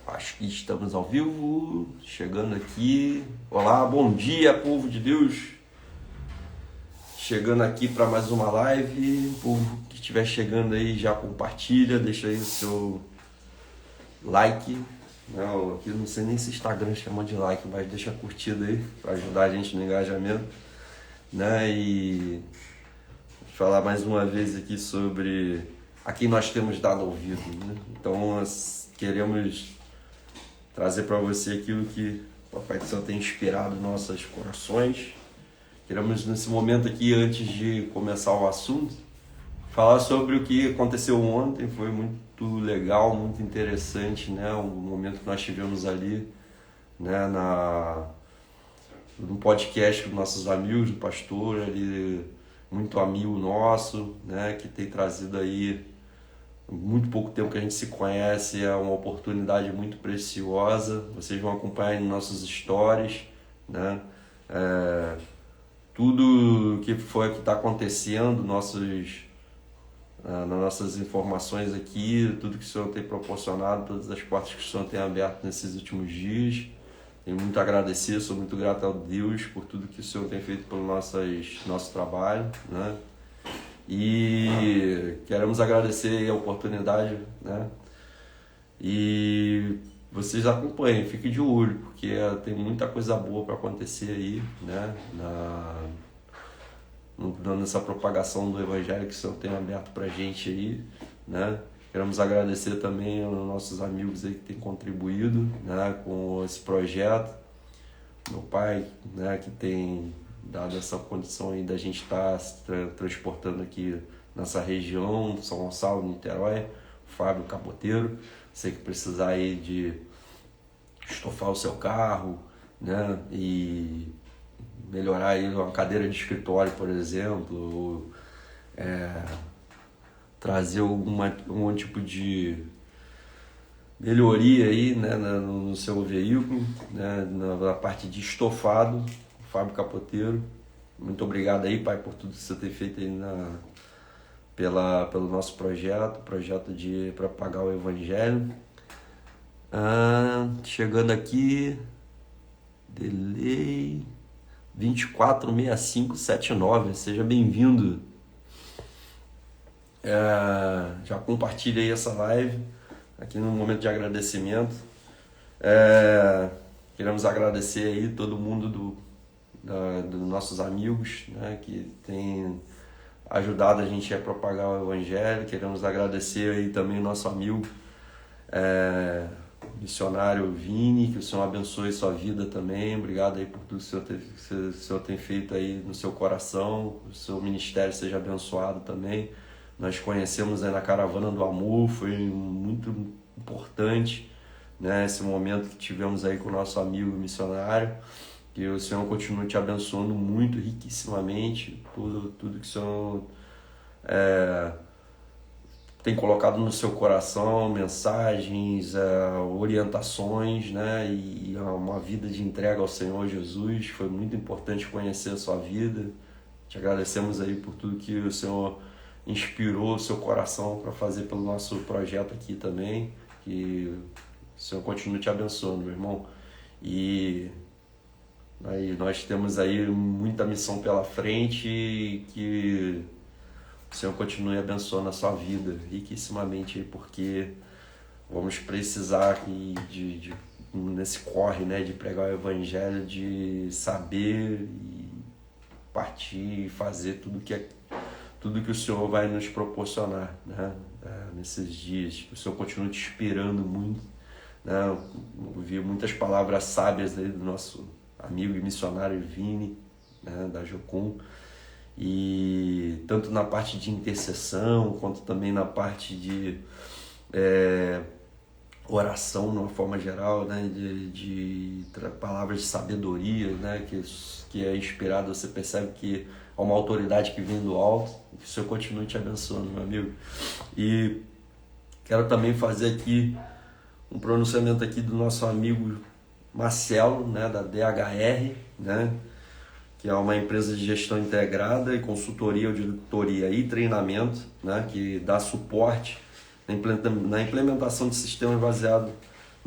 Acho que estamos ao vivo, chegando aqui. Olá, bom dia, povo de Deus. Chegando aqui para mais uma live. O povo que estiver chegando aí já compartilha, deixa aí o seu like. Não, aqui não sei nem se o Instagram chama de like, mas deixa a curtida aí para ajudar a gente no engajamento, né? E falar mais uma vez aqui sobre a quem nós temos dado ouvido, né? Então nós queremos trazer para você aquilo que o Papai do Céu tem inspirado em nossos corações. Queremos nesse momento aqui, antes de começar o assunto, falar sobre o que aconteceu ontem. Foi muito legal, muito interessante, né? Um momento que nós tivemos ali, né? No podcast com nossos amigos, o pastor ali, muito amigo nosso, né? Que tem trazido aí muito pouco tempo que a gente se conhece, é uma oportunidade muito preciosa. Vocês vão acompanhar em nossos stories, né? Tudo que foi que está acontecendo, nas nossas informações aqui, tudo que o Senhor tem proporcionado, todas as portas que o Senhor tem aberto nesses últimos dias. Tenho muito a agradecer, sou muito grato a Deus por tudo que o Senhor tem feito pelo nosso trabalho, né? E queremos agradecer a oportunidade, né? E vocês acompanhem, fiquem de olho, porque tem muita coisa boa para acontecer aí, né? Nessa propagação do Evangelho que o Senhor tem aberto para a gente aí, né? Queremos agradecer também aos nossos amigos aí que têm contribuído, né, com esse projeto. Meu pai, né, que tem dado essa condição aí da gente estar se transportando aqui nessa região, São Gonçalo, Niterói, Fábio Caboteiro. Você que precisar aí de estofar o seu carro, né, e melhorar aí uma cadeira de escritório, por exemplo, ou trazer algum tipo de melhoria aí, né, no seu veículo, né, na parte de estofado, Fábio Capoteiro. Muito obrigado aí, pai, por tudo que você tem feito aí pelo nosso projeto de propagar o Evangelho. Chegando aqui, delay 246579, seja bem-vindo. Já compartilha aí essa live aqui no momento de agradecimento. Queremos agradecer aí todo mundo dos nossos amigos, né, que tem ajudado a gente a propagar o Evangelho. Queremos agradecer aí também o nosso amigo missionário Vini, que o Senhor abençoe sua vida também. Obrigado aí por tudo que o Senhor tem feito aí no seu coração, o seu ministério seja abençoado também. Nós conhecemos aí na Caravana do Amor, foi muito importante, né, esse momento que tivemos aí com o nosso amigo missionário. Que o Senhor continue te abençoando muito, riquissimamente, tudo que o Senhor tem colocado no seu coração, mensagens, orientações, né, e uma vida de entrega ao Senhor Jesus. Foi muito importante conhecer a sua vida. Te agradecemos aí por tudo que o Senhor inspirou o seu coração para fazer pelo nosso projeto aqui também. Que o Senhor continue te abençoando, meu irmão. E aí nós temos aí muita missão pela frente e que o Senhor continue abençoando a sua vida riquissimamente, porque vamos precisar nesse corre, né, de pregar o Evangelho, de saber e partir e fazer tudo que o Senhor vai nos proporcionar, né, nesses dias. Que o Senhor continue te inspirando muito, né? Ouvi muitas palavras sábias aí do nosso amigo e missionário Vini, né, da Jocum, e tanto na parte de intercessão, quanto também na parte de oração, de uma forma geral, né, de palavras de sabedoria, né, que é inspirado. Você percebe que é uma autoridade que vem do alto. Que o Senhor continue te abençoando, meu amigo. E quero também fazer aqui um pronunciamento aqui do nosso amigo Marcelo, né, da DHR, né, que é uma empresa de gestão integrada e consultoria, auditoria e treinamento, né, que dá suporte na implementação de sistemas baseados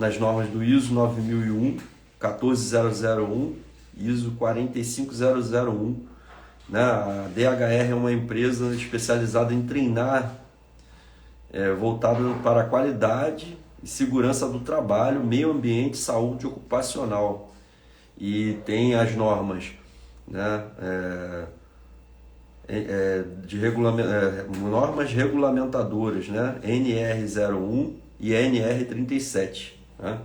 nas normas do ISO 9001, 14001, ISO 45001. Né? A DHR é uma empresa especializada em treinar, voltada para a qualidade e segurança do trabalho, meio ambiente, saúde ocupacional. E tem as normas, né? Normas regulamentadoras, né? NR01 e NR37. Né?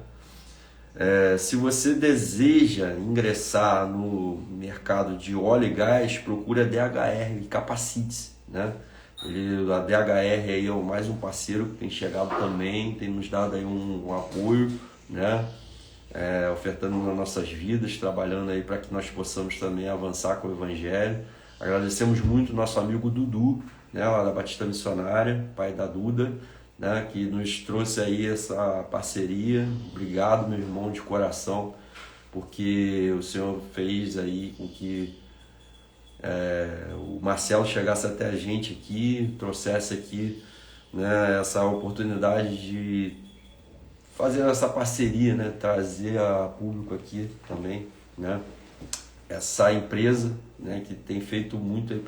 Se você deseja ingressar no mercado de óleo e gás, procure a DHR e capacite-se. Né? A DHR aí é mais um parceiro que tem chegado também, tem nos dado aí um apoio, né? Ofertando nas nossas vidas, trabalhando aí para que nós possamos também avançar com o Evangelho. Agradecemos muito o nosso amigo Dudu, né, lá da Batista Missionária, pai da Duda, né, que nos trouxe aí essa parceria. Obrigado, meu irmão, de coração, porque o Senhor fez aí com que o Marcelo chegasse até a gente aqui, trouxesse aqui, né, essa oportunidade de fazer essa parceria, né, trazer a público aqui também, né, essa empresa, né, que tem feito muito aí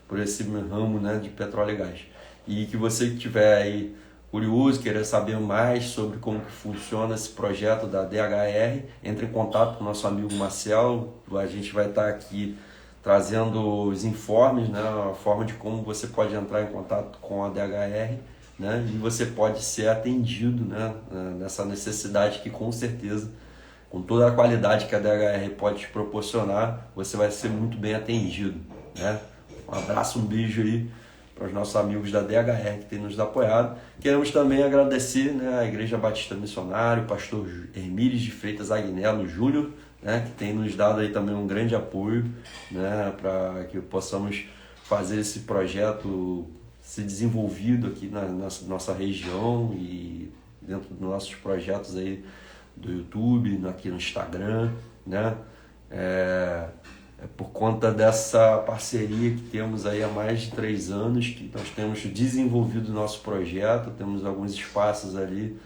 por esse ramo, né, de petróleo e gás. E que você que estiver aí curioso, querer saber mais sobre como que funciona esse projeto da DHR, entre em contato com o nosso amigo Marcelo. A gente vai estar aqui trazendo os informes, né, a forma de como você pode entrar em contato com a DHR, né, e você pode ser atendido, né, nessa necessidade que, com certeza, com toda a qualidade que a DHR pode te proporcionar, você vai ser muito bem atendido. Né? Um abraço, um beijo aí para os nossos amigos da DHR que têm nos apoiado. Queremos também agradecer, né, a Igreja Batista Missionária, o pastor Hermílio de Freitas Agnello Júnior, né, que tem nos dado aí também um grande apoio, né, para que possamos fazer esse projeto ser desenvolvido aqui na nossa região e dentro dos nossos projetos aí do YouTube, aqui no Instagram, né? Por conta dessa parceria que temos aí há mais de 3 anos, que nós temos desenvolvido o nosso projeto, temos alguns espaços ali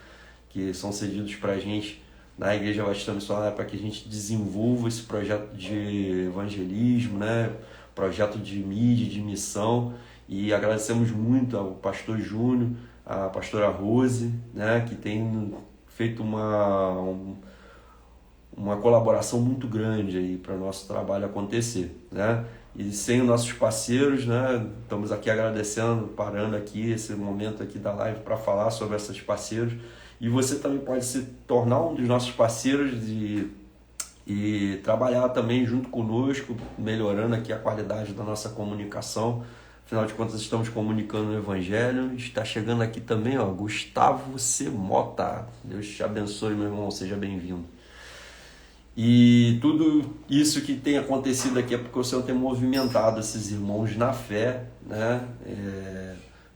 que são cedidos para a gente na Igreja Batista Missionária para que a gente desenvolva esse projeto de evangelismo, né? Projeto de mídia, de missão, e agradecemos muito ao pastor Júnior, à pastora Rose, né? Que tem feito uma colaboração muito grande aí para o nosso trabalho acontecer, né? E sem os nossos parceiros, né? Estamos aqui agradecendo, parando aqui esse momento aqui da live para falar sobre esses parceiros. E você também pode se tornar um dos nossos parceiros e trabalhar também junto conosco, melhorando aqui a qualidade da nossa comunicação. Afinal de contas, estamos comunicando o Evangelho. Está chegando aqui também, ó, Gustavo C. Mota. Deus te abençoe, meu irmão, seja bem-vindo. E tudo isso que tem acontecido aqui é porque o Senhor tem movimentado esses irmãos na fé, né,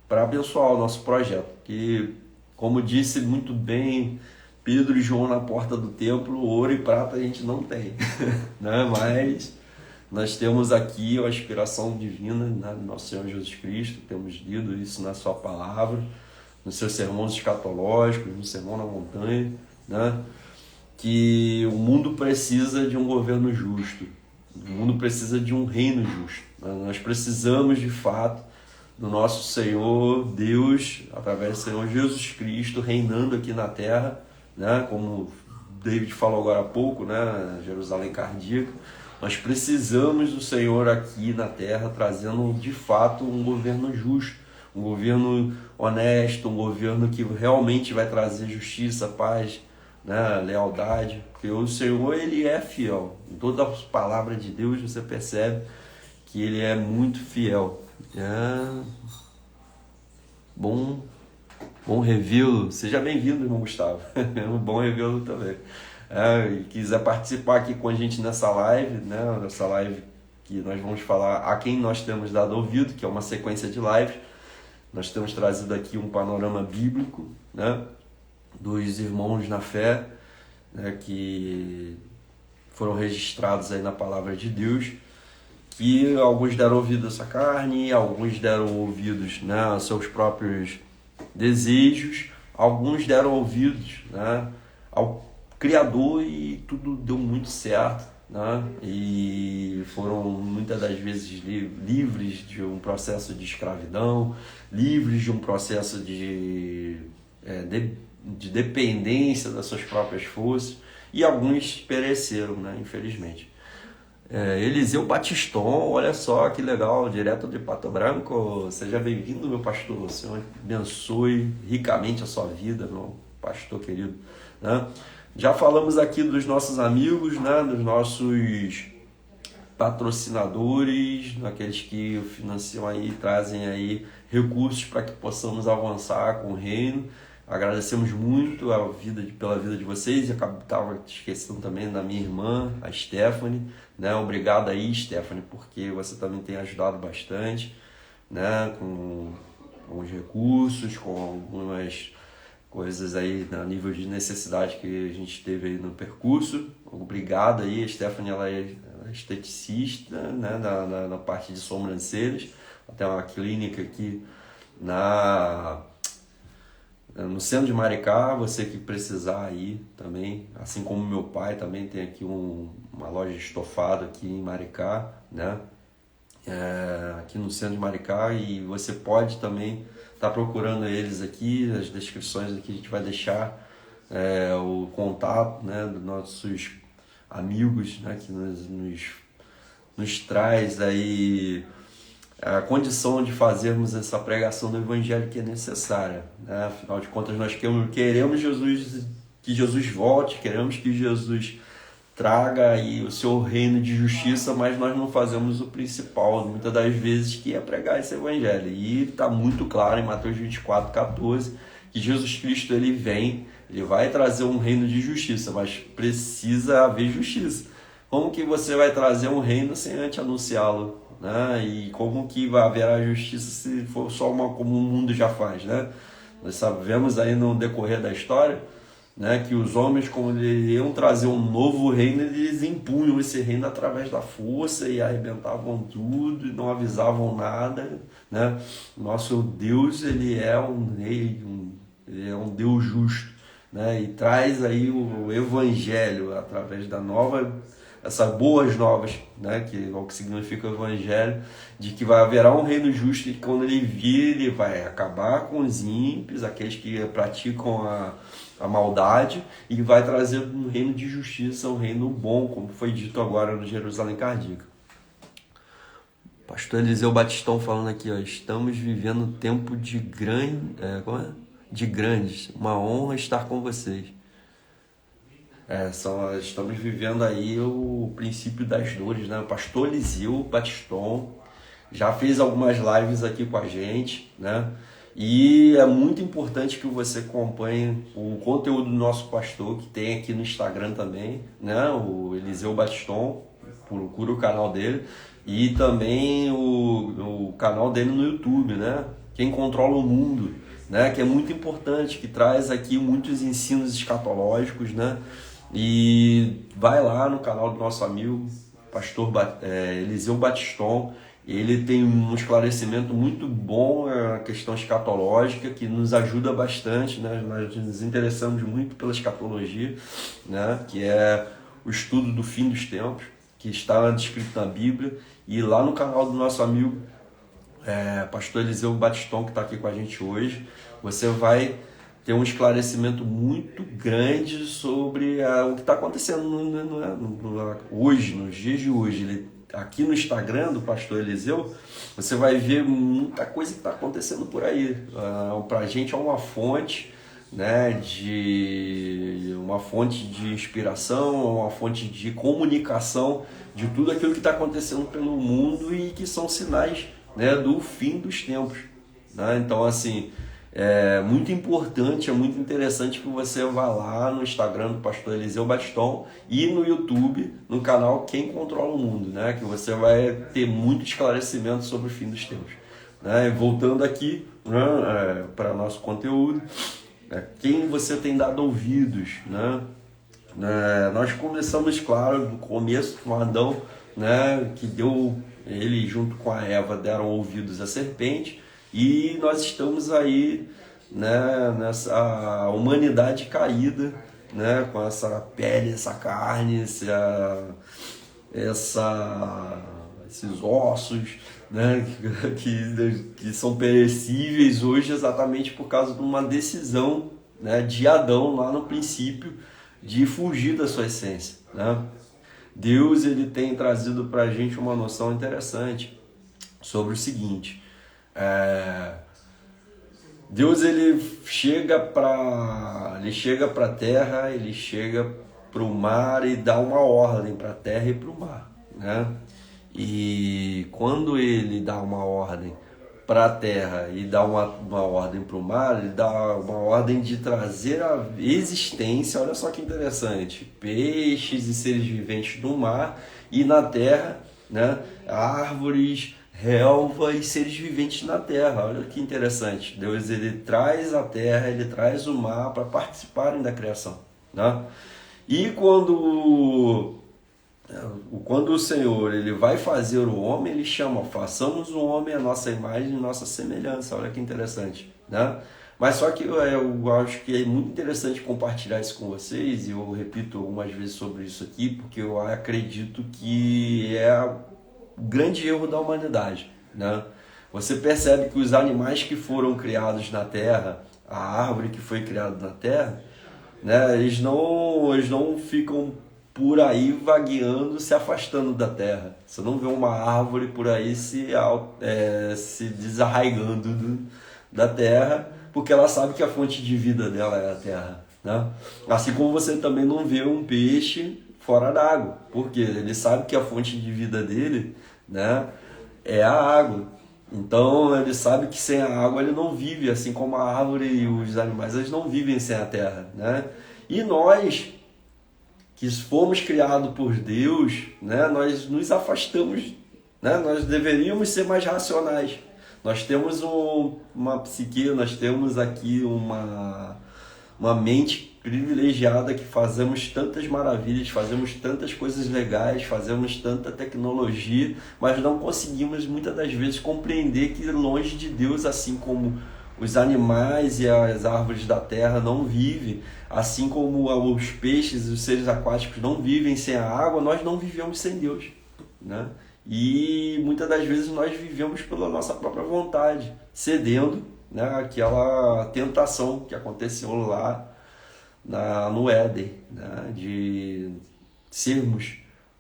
para abençoar o nosso projeto. Que, como disse muito bem Pedro e João na porta do templo, ouro e prata a gente não tem, né, mas nós temos aqui a inspiração divina, né, do nosso Senhor Jesus Cristo. Temos lido isso na sua palavra, nos seus sermões escatológicos, no Sermão na Montanha, né? Que o mundo precisa de um governo justo, o mundo precisa de um reino justo. Nós precisamos, de fato, do nosso Senhor Deus, através do Senhor Jesus Cristo, reinando aqui na terra, né? Como David falou agora há pouco, né? Jerusalém cardíaca. Nós precisamos do Senhor aqui na terra, trazendo, de fato, um governo justo, um governo honesto, um governo que realmente vai trazer justiça, paz, né, lealdade, porque o Senhor, ele é fiel. Em toda a palavra de Deus você percebe que ele é muito fiel. Bom revê-lo. Seja bem-vindo, irmão Gustavo. Bom revê-lo também. E quiser participar aqui com a gente nessa live, né, nessa live que nós vamos falar a quem nós temos dado ouvido, que é uma sequência de lives. Nós temos trazido aqui um panorama bíblico, né, dos irmãos na fé, né, que foram registrados aí na palavra de Deus, que alguns deram ouvido a essa carne, alguns deram ouvidos, né, aos seus próprios desejos, alguns deram ouvidos, né, ao Criador e tudo deu muito certo, né, e foram muitas das vezes livres de um processo de escravidão, livres de um processo de dependência das suas próprias forças, e alguns pereceram, né, infelizmente. Eliseu Batiston, olha só que legal, direto de Pato Branco. Seja bem-vindo, meu pastor. O Senhor abençoe ricamente a sua vida, meu pastor querido, né? Já falamos aqui dos nossos amigos, né? Dos nossos patrocinadores, aqueles que financiam aí, trazem aí recursos para que possamos avançar com o reino. Agradecemos muito pela vida de vocês, e estava esquecendo também da minha irmã, a Stephanie, né? Obrigado aí, Stephanie, porque você também tem ajudado bastante, né? Com os recursos, com algumas coisas aí a nível de necessidade que a gente teve aí no percurso. Obrigado aí, a Stephanie, ela é esteticista, né? Na parte de sobrancelhas, tem uma clínica aqui no centro de Maricá. Você que precisar aí também, assim como meu pai também tem aqui uma loja de estofado aqui em Maricá, né? Aqui no centro de Maricá, e você pode também estar procurando eles aqui. As descrições aqui a gente vai deixar o contato, né, dos nossos amigos, né, que nos traz aí a condição de fazermos essa pregação do Evangelho que é necessária, né? Afinal de contas, nós queremos que Jesus volte, queremos que Jesus traga aí o seu reino de justiça, mas nós não fazemos o principal, muitas das vezes, que é pregar esse Evangelho. E está muito claro em Mateus 24:14, que Jesus Cristo ele vem, ele vai trazer um reino de justiça, mas precisa haver justiça. Como que você vai trazer um reino sem antes anunciá-lo, né? E como que vai haver a justiça se for só como o mundo já faz, né? Nós sabemos aí no decorrer da história, né, que os homens, como eles iam trazer um novo reino, eles impunham esse reino através da força e arrebentavam tudo e não avisavam nada, né? Nosso Deus, ele é um rei, ele é um Deus justo, né? E traz aí o Evangelho através essas boas novas, né, que é o que significa o Evangelho, de que haverá um reino justo, e quando ele vir, ele vai acabar com os ímpios, aqueles que praticam a maldade, e vai trazer um reino de justiça, um reino bom, como foi dito agora no Jerusalém Cardíaca. Pastor Eliseu Batistão falando aqui, ó, estamos vivendo um tempo de grandes, uma honra estar com vocês. Estamos vivendo aí o princípio das dores, né? O pastor Eliseu Batiston já fez algumas lives aqui com a gente, né? E é muito importante que você acompanhe o conteúdo do nosso pastor, que tem aqui no Instagram também, né? O Eliseu Batiston, procura o canal dele, e também o canal dele no YouTube, né? Quem Controla o Mundo, né? Que é muito importante, que traz aqui muitos ensinos escatológicos, né? E vai lá no canal do nosso amigo pastor Eliseu Batiston. Ele tem um esclarecimento muito bom na questão escatológica, que nos ajuda bastante, né? Nós nos interessamos muito pela escatologia, né? Que é o estudo do fim dos tempos, que está descrito na Bíblia. E lá no canal do nosso amigo pastor Eliseu Batiston, que está aqui com a gente hoje, você vai ter um esclarecimento muito grande sobre o que está acontecendo hoje, nos dias de hoje. Aqui no Instagram do pastor Eliseu, você vai ver muita coisa que está acontecendo por aí. Para a gente é uma fonte, né, uma fonte de inspiração, uma fonte de comunicação de tudo aquilo que está acontecendo pelo mundo e que são sinais, né, do fim dos tempos, né? Então, assim, é muito importante, é muito interessante que você vá lá no Instagram do pastor Eliseu Batiston e no YouTube, no canal Quem Controla o Mundo, né? Que você vai ter muito esclarecimento sobre o fim dos tempos, né? E voltando aqui, né, para nosso conteúdo, quem você tem dado ouvidos, né? Nós começamos, claro, no começo com Adão, né, que ele junto com a Eva deram ouvidos à serpente, e nós estamos aí né, nessa humanidade caída, né, com essa pele, essa carne, esses ossos, né, que são perecíveis hoje exatamente por causa de uma decisão, né, de Adão lá no princípio de fugir da sua essência, né? Deus, ele tem trazido para a gente uma noção interessante sobre o seguinte: Deus, ele chega para a terra, ele chega para o mar e dá uma ordem para a terra e para o mar, né? E quando ele dá uma ordem para a terra e dá uma ordem para o mar, ele dá uma ordem de trazer à existência, olha só que interessante, peixes e seres viventes do mar e na terra, né, árvores, relva e seres viventes na terra. Olha que interessante. Deus, ele traz a terra, ele traz o mar para participarem da criação, né? E quando o Senhor, ele vai fazer o homem, ele chama: façamos o homem à nossa imagem e nossa semelhança. Olha que interessante, né? Mas só que eu acho que é muito interessante compartilhar isso com vocês, e eu repito algumas vezes sobre isso aqui, porque eu acredito que é o grande erro da humanidade, né? Você percebe que os animais que foram criados na terra, a árvore que foi criada na terra, né, eles não ficam por aí vagueando, se afastando da terra. Você não vê uma árvore por aí se desarraigando da terra, porque ela sabe que a fonte de vida dela é a terra, né? Assim como você também não vê um peixe fora d'água, porque ele sabe que a fonte de vida dele, né, é a água. Então ele sabe que sem a água ele não vive, assim como a árvore e os animais, eles não vivem sem a terra, né? E nós, que fomos criados por Deus, né, nós nos afastamos, né? Nós deveríamos ser mais racionais. Nós temos uma psique, nós temos aqui uma mente privilegiada, que fazemos tantas maravilhas, fazemos tantas coisas legais, fazemos tanta tecnologia, mas não conseguimos muitas das vezes compreender que longe de Deus, assim como os animais e as árvores da terra não vivem, assim como os peixes e os seres aquáticos não vivem sem a água, nós não vivemos sem Deus, né? E muitas das vezes nós vivemos pela nossa própria vontade, cedendo, né, aquela tentação que aconteceu lá no Éden, né, de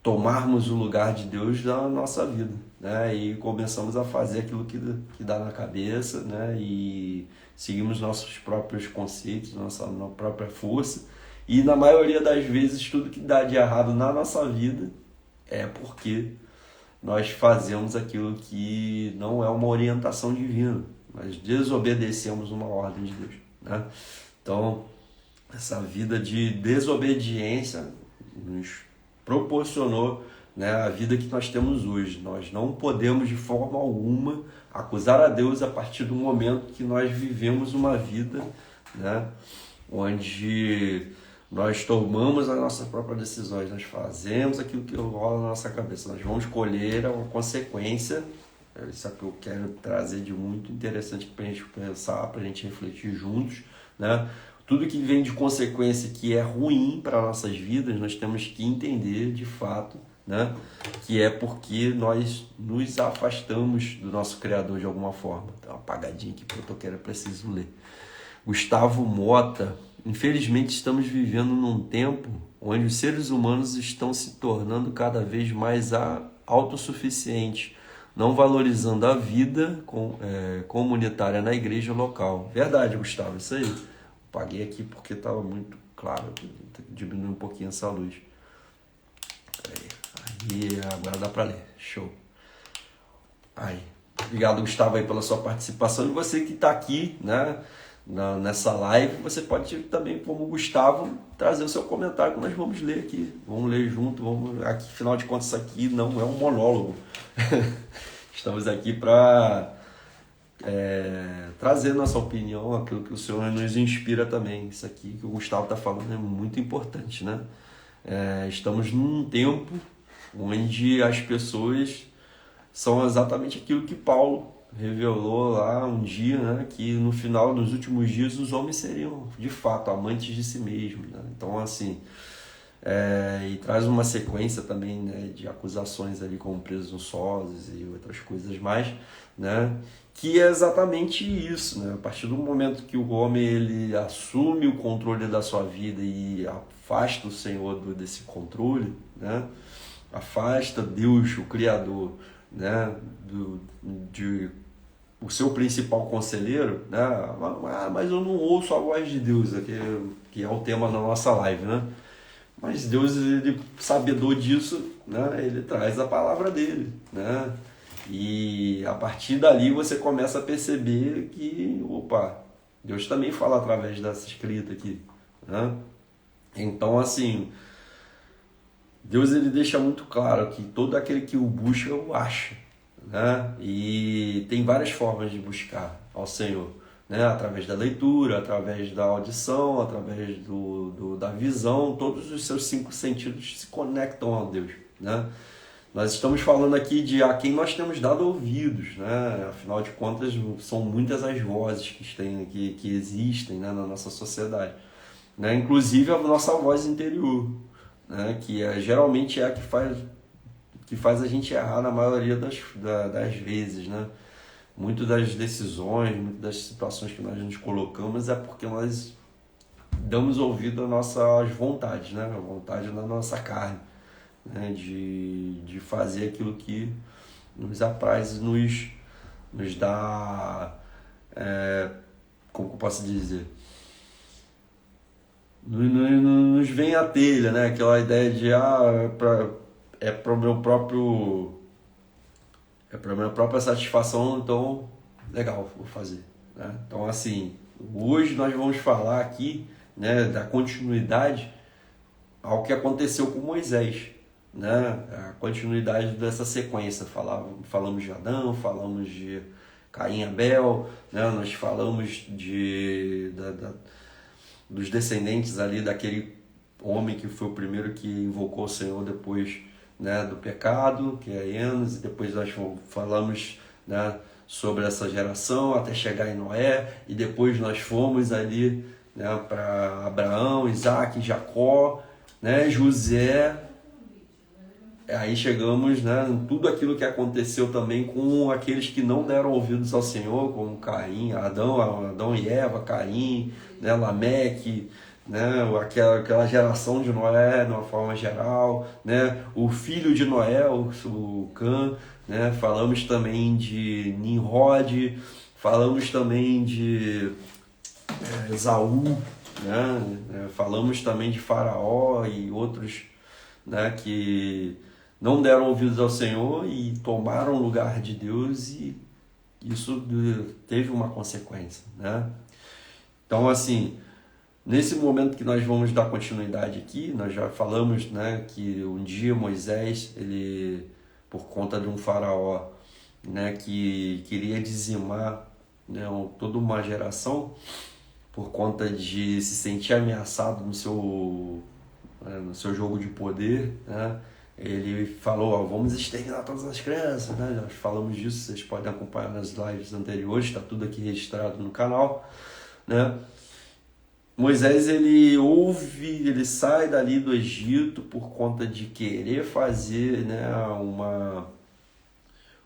tomarmos o lugar de Deus na nossa vida, né, e começamos a fazer aquilo que dá na cabeça, né, e seguimos nossos próprios conceitos, nossa própria força, e na maioria das vezes tudo que dá de errado na nossa vida é porque nós fazemos aquilo que não é uma orientação divina, nós desobedecemos uma ordem de Deus, né? Então, essa vida de desobediência nos proporcionou, né, a vida que nós temos hoje. Nós não podemos de forma alguma acusar a Deus a partir do momento que nós vivemos uma vida, né, onde nós tomamos as nossas próprias decisões, nós fazemos aquilo que rola na nossa cabeça, nós vamos colher uma consequência. Isso é o que eu quero trazer de muito interessante para a gente pensar, para a gente refletir juntos, né? Tudo que vem de consequência que é ruim para nossas vidas, nós temos que entender de fato, né, que é porque nós nos afastamos do nosso Criador de alguma forma. Tem uma apagadinha aqui porque eu preciso ler. Gustavo Mota: infelizmente estamos vivendo num tempo onde os seres humanos estão se tornando cada vez mais autossuficientes, não valorizando a vida comunitária na igreja local. Verdade, Gustavo, isso aí. Apaguei aqui porque estava muito claro. Tem que diminuir um pouquinho essa luz. Aí, agora dá para ler. Show. Aí. Obrigado, Gustavo, aí, pela sua participação. E você que está aqui, né, nessa live, você pode também, como o Gustavo, trazer o seu comentário que nós vamos ler aqui. Vamos ler junto. Aqui, afinal de contas, isso aqui não é um monólogo. Estamos aqui para trazer nossa opinião, aquilo que o Senhor nos inspira também. Isso aqui que o Gustavo está falando é muito importante, né? Estamos num tempo onde as pessoas são exatamente aquilo que Paulo revelou lá um dia, né, que no final, nos últimos dias, os homens seriam, de fato, amantes de si mesmos, né? Então, assim, e traz uma sequência também, né, de acusações ali como presunçosos e outras coisas mais, né, que é exatamente isso, né? A partir do momento que o homem ele assume o controle da sua vida e afasta o Senhor desse controle, né, afasta Deus, o Criador, né, de o seu principal conselheiro, né? Mas eu não ouço a voz de Deus, que é o tema da nossa live, né? Mas Deus, ele, sabedor disso, né? Ele traz a palavra dele, né? E a partir dali você começa a perceber que, opa, Deus também fala através dessa escrita aqui, né? Então, assim, Deus ele deixa muito claro que todo aquele que o busca, o acha, né? E tem várias formas de buscar ao Senhor, né? Através da leitura, através da audição, através da visão, todos os seus 5 sentidos se conectam a Deus, né? Nós estamos falando aqui de a quem nós temos dado ouvidos, né? Afinal de contas, são muitas as vozes que existem, né, na nossa sociedade, né? Inclusive a nossa voz interior, né? Que geralmente é a que faz a gente errar na maioria das vezes, né? Muito das decisões, muitas das situações que nós nos colocamos é porque nós damos ouvido às nossas vontades, né? A vontade da nossa carne, né? De fazer aquilo que nos apraz e nos dá, como eu posso dizer, nos vem à telha, né? Aquela ideia de para meu próprio para minha própria satisfação, então legal, vou fazer, né? Então, assim, hoje nós vamos falar aqui, né, da continuidade ao que aconteceu com Moisés, né? A continuidade dessa sequência. Falamos de Adão, falamos de Caim e Abel, né? Nós falamos dos descendentes ali daquele homem que foi o primeiro que invocou o Senhor depois, né, do pecado, que é Enos, e depois nós falamos, né, sobre essa geração até chegar em Noé, e depois nós fomos ali, né, para Abraão, Isaac, Jacó, né, José. Aí chegamos, né, em tudo aquilo que aconteceu também com aqueles que não deram ouvidos ao Senhor, como Caim, Adão e Eva, Caim, né, Lameque, né, aquela geração de Noé, de uma forma geral, né, o filho de Noé, o Cã, né, falamos também de Nimrod, falamos também de Esaú, né, falamos também de Faraó e outros, né, que não deram ouvidos ao Senhor e tomaram o lugar de Deus, e isso teve uma consequência, né? Então, assim, nesse momento que nós vamos dar continuidade aqui, nós já falamos, né, que um dia Moisés, ele, por conta de um faraó, né, que queria dizimar, né, toda uma geração, por conta de se sentir ameaçado no seu jogo de poder, né? Ele falou, ó, vamos exterminar todas as crianças, né? Nós falamos disso, vocês podem acompanhar nas lives anteriores, está tudo aqui registrado no canal, né? Moisés, ele sai dali do Egito por conta de querer fazer, né,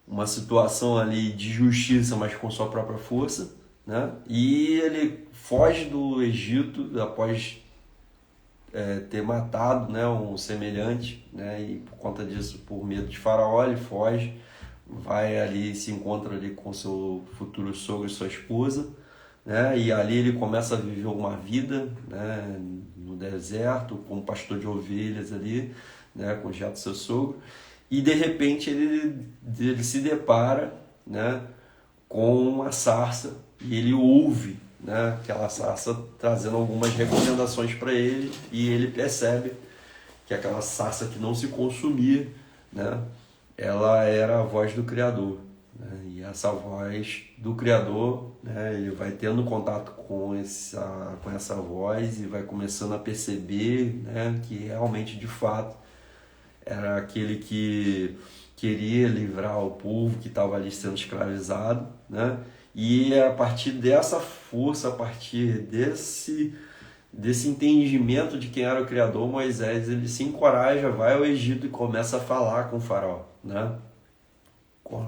uma situação ali de justiça, mas com sua própria força, né? E ele foge do Egito após ter matado, né, um semelhante, né, e por conta disso, por medo de Faraó, ele foge, vai ali, se encontra ali com seu futuro sogro e sua esposa, né, e ali ele começa a viver uma vida, né, no deserto, como pastor de ovelhas ali, né, com o Jeto, seu sogro, e de repente ele se depara, né, com uma sarça, e ele ouve, né, aquela sarça trazendo algumas recomendações para ele, e ele percebe que aquela sarça que não se consumia, né, ela era a voz do Criador, né, e essa voz do Criador, né, ele vai tendo contato com essa voz e vai começando a perceber, né, que realmente, de fato, era aquele que queria livrar o povo que estava ali sendo escravizado, né? E a partir dessa força, a partir desse entendimento de quem era o Criador, Moisés ele se encoraja, vai ao Egito e começa a falar com o faraó, né?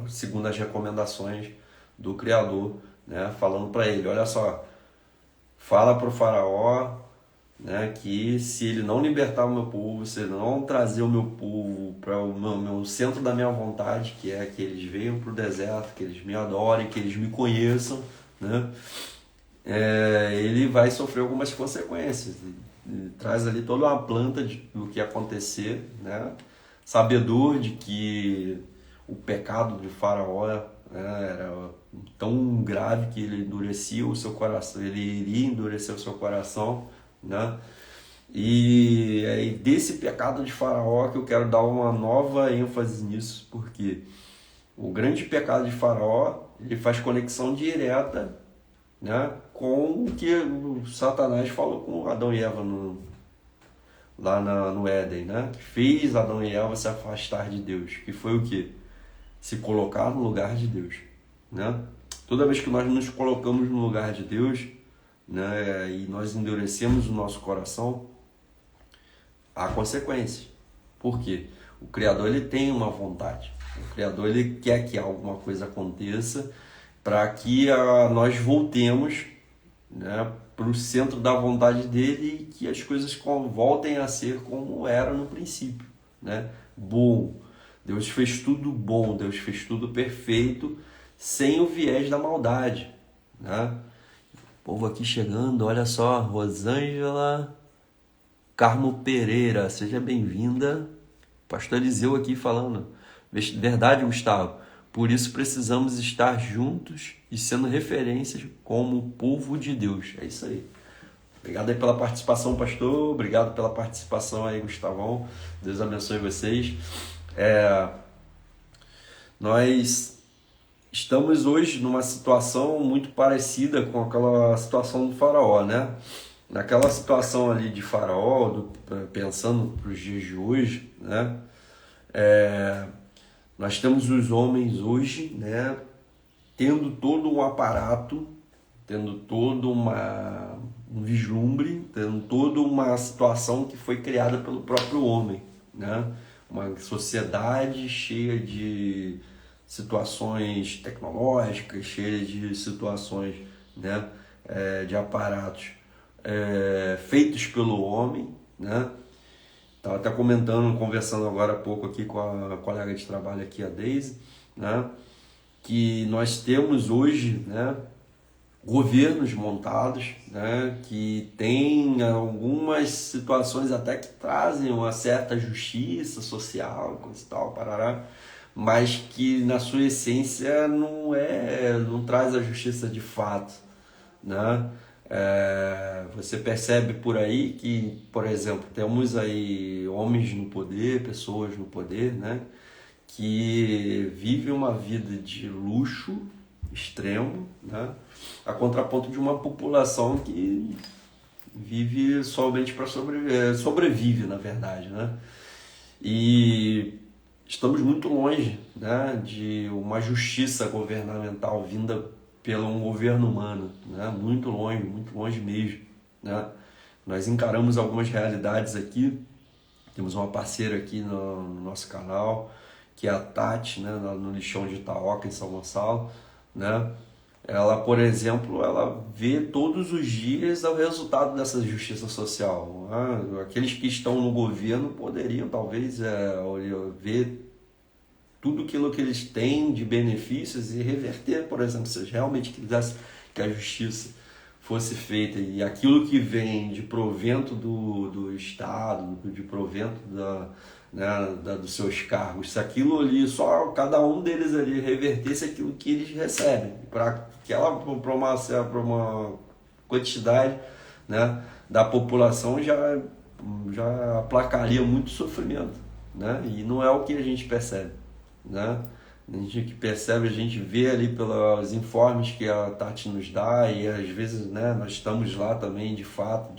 Segundo as recomendações do Criador, né? Falando para ele, olha só, fala para o faraó, né, que se ele não libertar o meu povo, se ele não trazer o meu povo para o meu centro da minha vontade, que é que eles venham para o deserto, que eles me adorem, que eles me conheçam, né, ele vai sofrer algumas consequências. Ele traz ali toda uma planta do que ia acontecer, né, sabedor de que o pecado de Faraó, né, era tão grave que ele endurecia o seu coração, ele iria endurecer o seu coração, né? E é desse pecado de Faraó que eu quero dar uma nova ênfase nisso, porque o grande pecado de Faraó ele faz conexão direta, né, com o que o Satanás falou com Adão e Eva no Éden, né? Que fez Adão e Eva se afastar de Deus, que foi o quê? Se colocar no lugar de Deus, né? Toda vez que nós nos colocamos no lugar de Deus, né, e nós endurecemos o nosso coração, há consequências. Por quê? O Criador ele tem uma vontade. O Criador ele quer que alguma coisa aconteça para que nós voltemos, né, para o centro da vontade dele e que as coisas voltem a ser como era no princípio, né? Bom. Deus fez tudo bom, Deus fez tudo perfeito, sem o viés da maldade, né? Povo aqui chegando, olha só, Rosângela Carmo Pereira, seja bem-vinda. Pastor Eliseu aqui falando. Verdade, Gustavo. Por isso precisamos estar juntos e sendo referências como povo de Deus. É isso aí. Obrigado aí pela participação, pastor. Obrigado pela participação aí, Gustavão. Deus abençoe vocês. Nós estamos hoje numa situação muito parecida com aquela situação do Faraó, né? Naquela situação ali de Faraó, pensando para os dias de hoje, né? Nós temos os homens hoje, né, tendo todo um aparato, tendo todo um vislumbre, tendo toda uma situação que foi criada pelo próprio homem, né? Uma sociedade cheia de situações tecnológicas, cheia de situações, né, de aparatos feitos pelo homem, né? Estava até conversando agora há pouco aqui com a colega de trabalho aqui, a Deise, né, que nós temos hoje, né, governos montados, né, que tem algumas situações até que trazem uma certa justiça social, coisa e tal, parará, mas que na sua essência não traz a justiça de fato, né? Você percebe por aí que, por exemplo, temos aí homens no poder, pessoas no poder, né, que vivem uma vida de luxo extremo, né, a contraponto de uma população que vive somente para sobrevive, na verdade, né? E estamos muito longe, né, de uma justiça governamental vinda pelo um governo humano, né? Muito longe mesmo, né? Nós encaramos algumas realidades aqui, temos uma parceira aqui no nosso canal, que é a Tati, né, no lixão de Itaoca, em São Gonçalo, né? Ela, por exemplo, ela vê todos os dias o resultado dessa justiça social, né? Aqueles que estão no governo poderiam, talvez, ver tudo aquilo que eles têm de benefícios e reverter, por exemplo, se eles realmente quisessem que a justiça fosse feita e aquilo que vem de provento do Estado, de provento dos seus cargos, se aquilo ali, só cada um deles ali revertesse aquilo que eles recebem, para uma quantidade, né, da população já aplacaria muito sofrimento, né? E não é o que a gente percebe, né? A gente percebe, a gente vê ali pelos informes que a Tati nos dá e às vezes, né, nós estamos lá também de fato,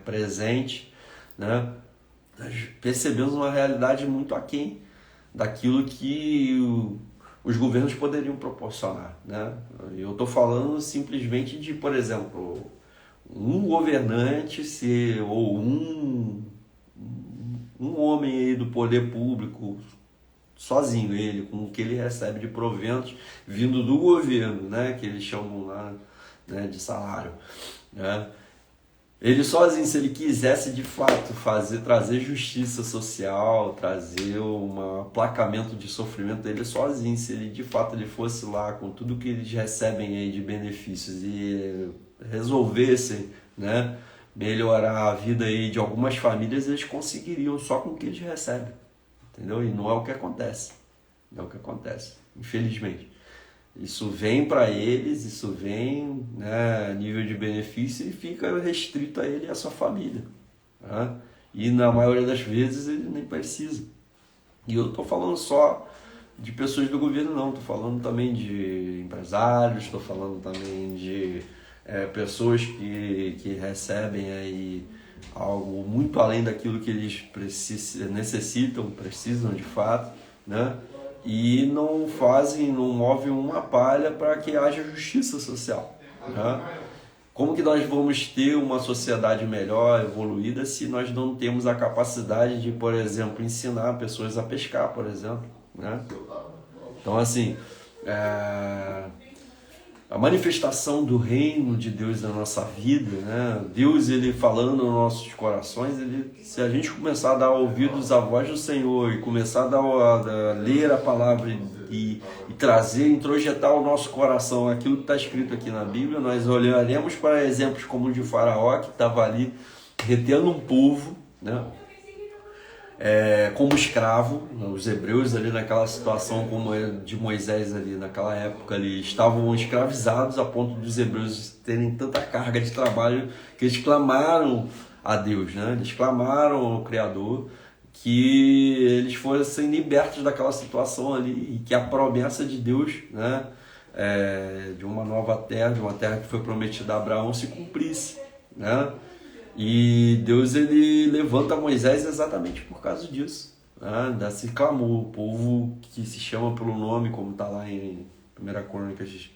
presente, né? Nós percebemos uma realidade muito aquém daquilo que os governos poderiam proporcionar, né? Eu estou falando simplesmente de, por exemplo, um governante ser, ou um homem aí do poder público, sozinho ele, com o que ele recebe de proventos vindo do governo, né, que eles chamam lá, né, de salário, né? Ele sozinho, se ele quisesse de fato trazer justiça social, trazer um aplacamento de sofrimento dele sozinho, se ele de fato ele fosse lá com tudo que eles recebem aí de benefícios e resolvessem, né, melhorar a vida aí de algumas famílias, eles conseguiriam só com o que eles recebem, entendeu? E não é o que acontece, não é o que acontece, infelizmente. Isso vem para eles, isso vem, né, a nível de benefício e fica restrito a ele e a sua família, né? E na maioria das vezes ele nem precisa. E eu estou falando só de pessoas do governo, não. Estou falando também de empresários, estou falando também de pessoas que recebem aí algo muito além daquilo que eles precisam de fato, né? E não movem uma palha para que haja justiça social, né? Como que nós vamos ter uma sociedade melhor, evoluída, se nós não temos a capacidade de, por exemplo, ensinar pessoas a pescar, por exemplo, né? Então, assim, a manifestação do reino de Deus na nossa vida, né? Deus, ele falando nos nossos corações, se a gente começar a dar ouvidos à voz do Senhor e começar a ler a palavra e trazer, introjetar ao nosso coração aquilo que está escrito aqui na Bíblia, nós olharemos para exemplos como o de Faraó, que estava ali retendo um povo, né? Como escravo. Os hebreus ali naquela situação como de Moisés ali naquela época ali, estavam escravizados a ponto dos hebreus terem tanta carga de trabalho que eles clamaram a Deus, né? Eles clamaram ao Criador que eles fossem libertos daquela situação ali e que a promessa de Deus, né, de uma nova terra, de uma terra que foi prometida a Abraão, se cumprisse, né? E Deus, ele levanta Moisés exatamente por causa disso, né? Desse clamor, o povo que se chama pelo nome, como está lá em 1 Crônicas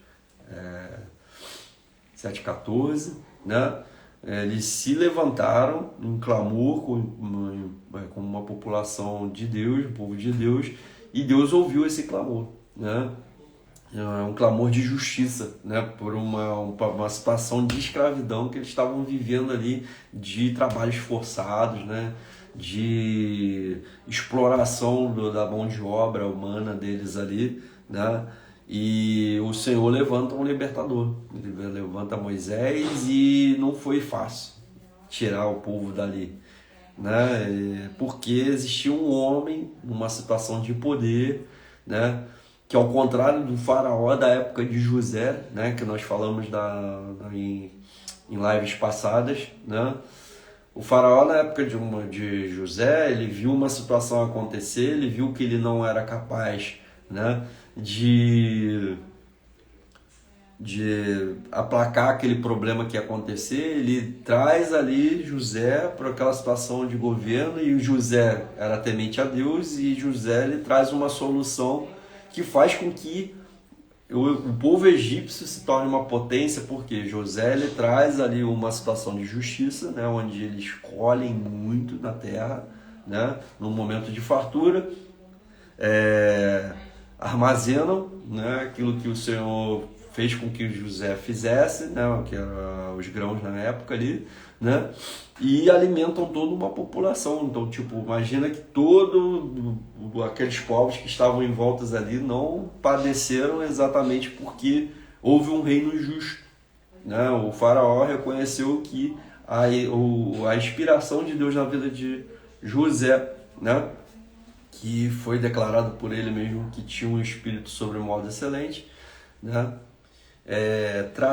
7,14, né? Eles se levantaram em clamor com uma população de Deus, um povo de Deus, e Deus ouviu esse clamor, né? Um clamor de justiça, né, por uma situação de escravidão que eles estavam vivendo ali, de trabalhos forçados, né, de exploração da mão de obra humana deles ali, né, e o Senhor levanta um libertador, ele levanta Moisés e não foi fácil tirar o povo dali, né, porque existia um homem numa situação de poder, né, que ao contrário do faraó da época de José, né, que nós falamos em lives passadas, né, o faraó na época de José, ele viu uma situação acontecer, ele viu que ele não era capaz, né, de aplacar aquele problema que ia acontecer. Ele traz ali José para aquela situação de governo, e o José era temente a Deus, e José, ele traz uma solução que faz com que o povo egípcio se torne uma potência, porque José, ele traz ali uma situação de justiça, né, onde eles colhem muito na terra, né, num momento de fartura, armazenam, né, aquilo que o Senhor fez com que José fizesse, né, que eram os grãos na época ali, né, e alimentam toda uma população. Então, tipo, imagina que todos aqueles povos que estavam em voltas ali não padeceram exatamente porque houve um reino justo, né? O faraó reconheceu que a inspiração de Deus na vida de José, né, que foi declarado por ele mesmo que tinha um espírito sobre modo excelente, né,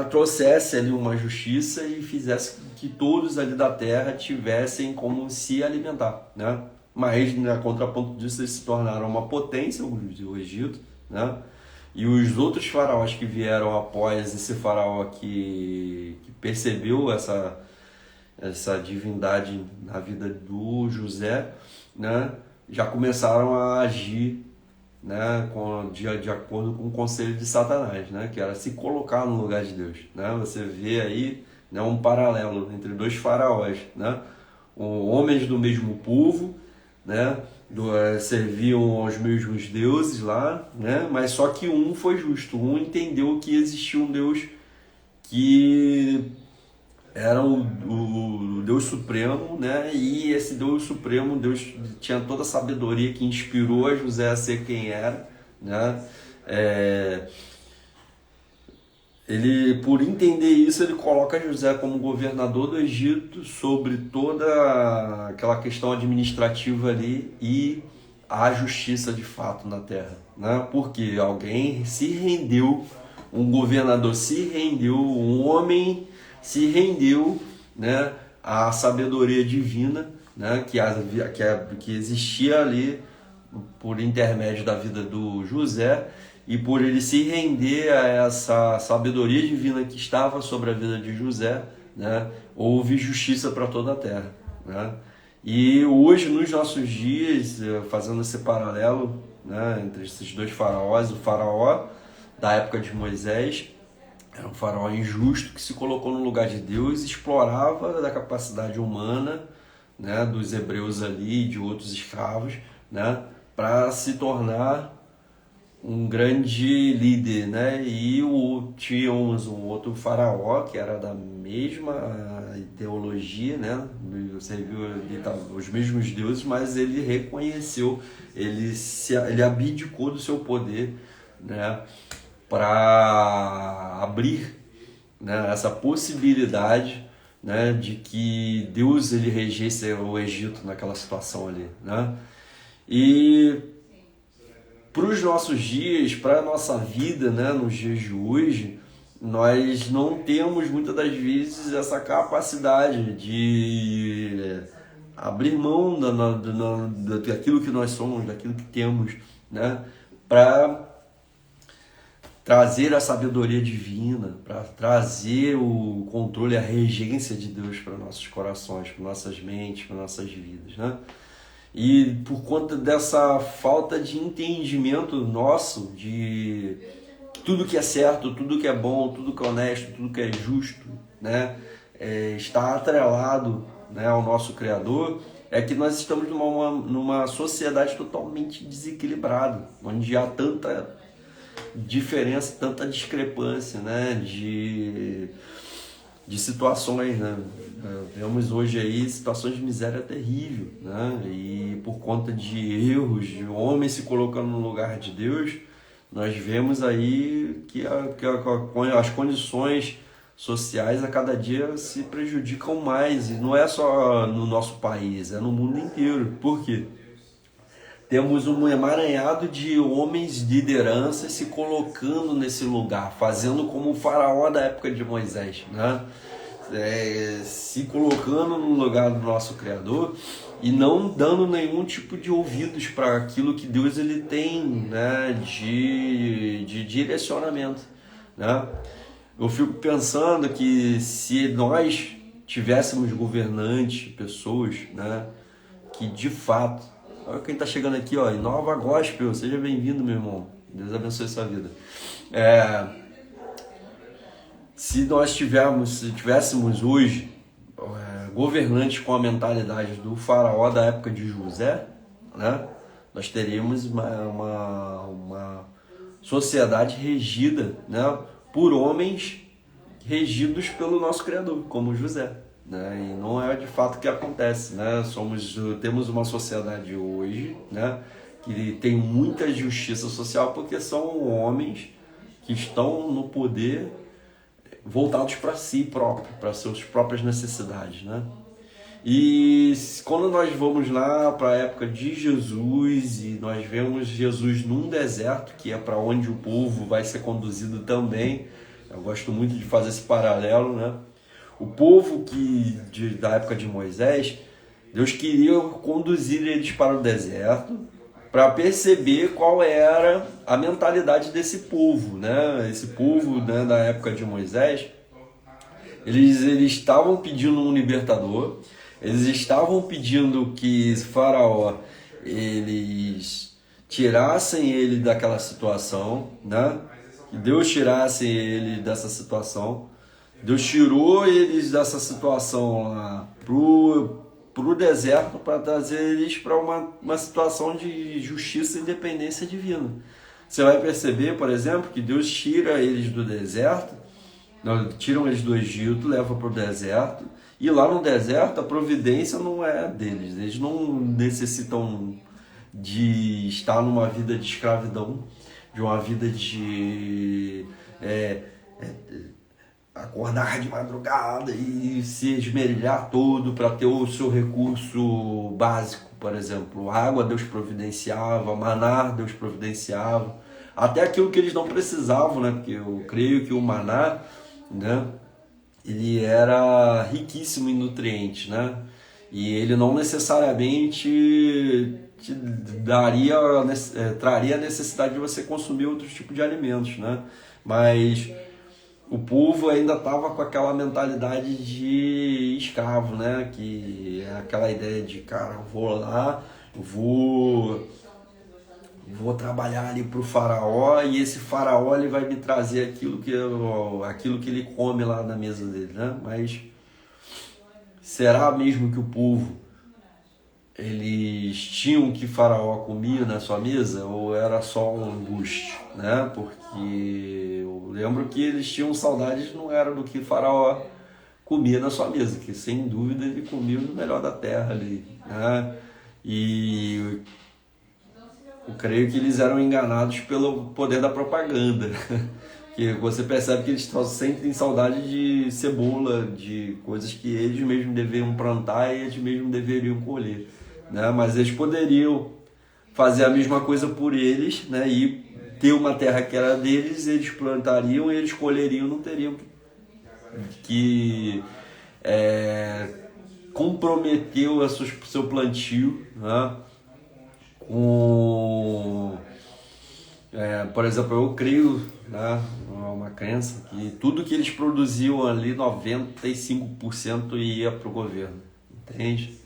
trouxesse ali uma justiça e fizesse que todos ali da terra tivessem como se alimentar, né? Mas, a contraponto disso, eles se tornaram uma potência, o Egito, né? E os outros faraós que vieram após esse faraó que percebeu essa divindade na vida do José, né, já começaram a agir né, de acordo com o conselho de Satanás, né, que era se colocar no lugar de Deus, né? Você vê aí, né, um paralelo entre dois faraós, né, homens do mesmo povo, né, serviam aos mesmos deuses lá, né, mas só que um foi justo, um entendeu que existia um Deus que era o Deus Supremo, né? E esse Deus Supremo, Deus tinha toda a sabedoria que inspirou a José a ser quem era, né? Ele, por entender isso, ele coloca José como governador do Egito sobre toda aquela questão administrativa ali e a justiça de fato na terra, né? Porque alguém se rendeu, um governador se rendeu, um homem se rendeu, né, à sabedoria divina, né, que existia ali por intermédio da vida do José, e por ele se render a essa sabedoria divina que estava sobre a vida de José, né, houve justiça para toda a terra, né? E hoje, nos nossos dias, fazendo esse paralelo, né, entre esses dois faraós, o faraó da época de Moisés era um faraó injusto que se colocou no lugar de Deus e explorava da capacidade humana, né, dos hebreus ali e de outros escravos, né, para se tornar um grande líder, né? E tínhamos um outro faraó que era da mesma ideologia, né? Serviu os mesmos deuses, mas ele reconheceu, ele abdicou do seu poder, né, para abrir, né, essa possibilidade, né, de que Deus ele regesse o Egito naquela situação ali, né? E para os nossos dias, para a nossa vida, né, nos dias de hoje, nós não temos muitas das vezes essa capacidade de abrir mão daquilo que nós somos, daquilo que temos, né, para trazer a sabedoria divina, para trazer o controle, a regência de Deus para nossos corações, para nossas mentes, para nossas vidas, né? E por conta dessa falta de entendimento nosso de tudo que é certo, tudo que é bom, tudo que é honesto, tudo que é justo, né, está atrelado, né, ao nosso Criador, é que nós estamos numa sociedade totalmente desequilibrada, onde há tanta diferença, tanta discrepância, né, de situações, né? Vemos hoje aí situações de miséria terrível, né? E por conta de erros, de homens se colocando no lugar de Deus, nós vemos aí que as condições sociais a cada dia se prejudicam mais, e não é só no nosso país, é no mundo inteiro. Por quê? Temos um emaranhado de homens de liderança se colocando nesse lugar, fazendo como o faraó da época de Moisés, né? Se colocando no lugar do nosso Criador e não dando nenhum tipo de ouvidos para aquilo que Deus ele tem, né, de direcionamento, né? Eu fico pensando que se nós tivéssemos governantes, pessoas, né, que de fato... Olha quem está chegando aqui, ó, Inova Gospel, seja bem-vindo, meu irmão. Deus abençoe sua vida. Se tivéssemos hoje governantes com a mentalidade do faraó da época de José, né, nós teríamos uma sociedade regida, né, por homens regidos pelo nosso Criador, como José, né? E não é de fato o que acontece, né? Temos uma sociedade hoje, né, que tem muita justiça social porque são homens que estão no poder voltados para si próprio, para suas próprias necessidades, né? E quando nós vamos lá para a época de Jesus e nós vemos Jesus num deserto, que é para onde o povo vai ser conduzido também, eu gosto muito de fazer esse paralelo, né? O povo da época de Moisés, Deus queria conduzir eles para o deserto para perceber qual era a mentalidade desse povo, né? Esse povo, né, da época de Moisés, eles estavam pedindo um libertador, eles estavam pedindo que Faraó eles tirassem ele daquela situação, né? Que Deus tirasse ele dessa situação. Deus tirou eles dessa situação lá pro deserto para trazer eles para uma situação de justiça e independência divina. Você vai perceber, por exemplo, que Deus tira eles do deserto, tiram eles do Egito, leva para o deserto, e lá no deserto a providência não é deles. Eles não necessitam de estar numa vida de escravidão, de uma vida de acordar de madrugada e se esmerilhar todo para ter o seu recurso básico, por exemplo. Água Deus providenciava, maná Deus providenciava, até aquilo que eles não precisavam, né? Porque eu creio que o maná, né, ele era riquíssimo em nutrientes, né? E ele não necessariamente te traria a necessidade de você consumir outros tipos de alimentos, né? Mas o povo ainda estava com aquela mentalidade de escravo, né? Que é aquela ideia de, cara, eu vou lá, vou trabalhar ali para o faraó e esse faraó ele vai me trazer aquilo que ele come lá na mesa dele, né? Mas será mesmo que o povo, eles tinham o que faraó comia na sua mesa ou era só um embuste, né? Porque eu lembro que eles tinham saudades, não era do que faraó comia na sua mesa, que sem dúvida ele comia o melhor da terra ali, né? E eu creio que eles eram enganados pelo poder da propaganda, que você percebe que eles estão sempre em saudade de cebola, de coisas que eles mesmos deveriam plantar e eles mesmos deveriam colher, né? Mas eles poderiam fazer a mesma coisa por eles, né? E ter uma terra que era deles, eles plantariam, eles colheriam, não teriam que comprometer o seu plantio, né? Por exemplo, eu creio, né, uma crença que tudo que eles produziam ali, 95% ia para o governo, entende?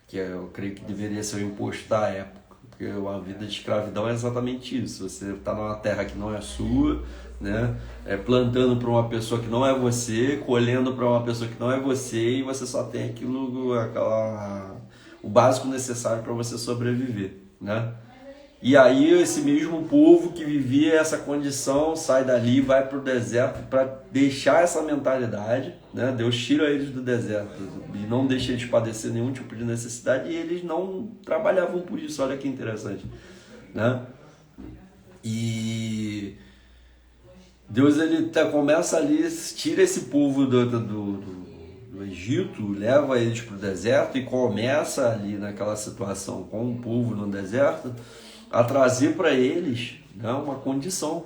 Que eu creio que deveria ser o imposto da época, porque a vida de escravidão é exatamente isso. Você está numa terra que não é sua, né? Plantando para uma pessoa que não é você, colhendo para uma pessoa que não é você, e você só tem o básico necessário para você sobreviver, né? E aí esse mesmo povo que vivia essa condição sai dali, vai para o deserto para deixar essa mentalidade, né? Deus tira eles do deserto e não deixa eles padecer nenhum tipo de necessidade, e eles não trabalhavam por isso. Olha que interessante, né? E Deus ele começa ali, tira esse povo do Egito, leva eles para o deserto e começa ali naquela situação com o povo no deserto a trazer para eles, né, uma condição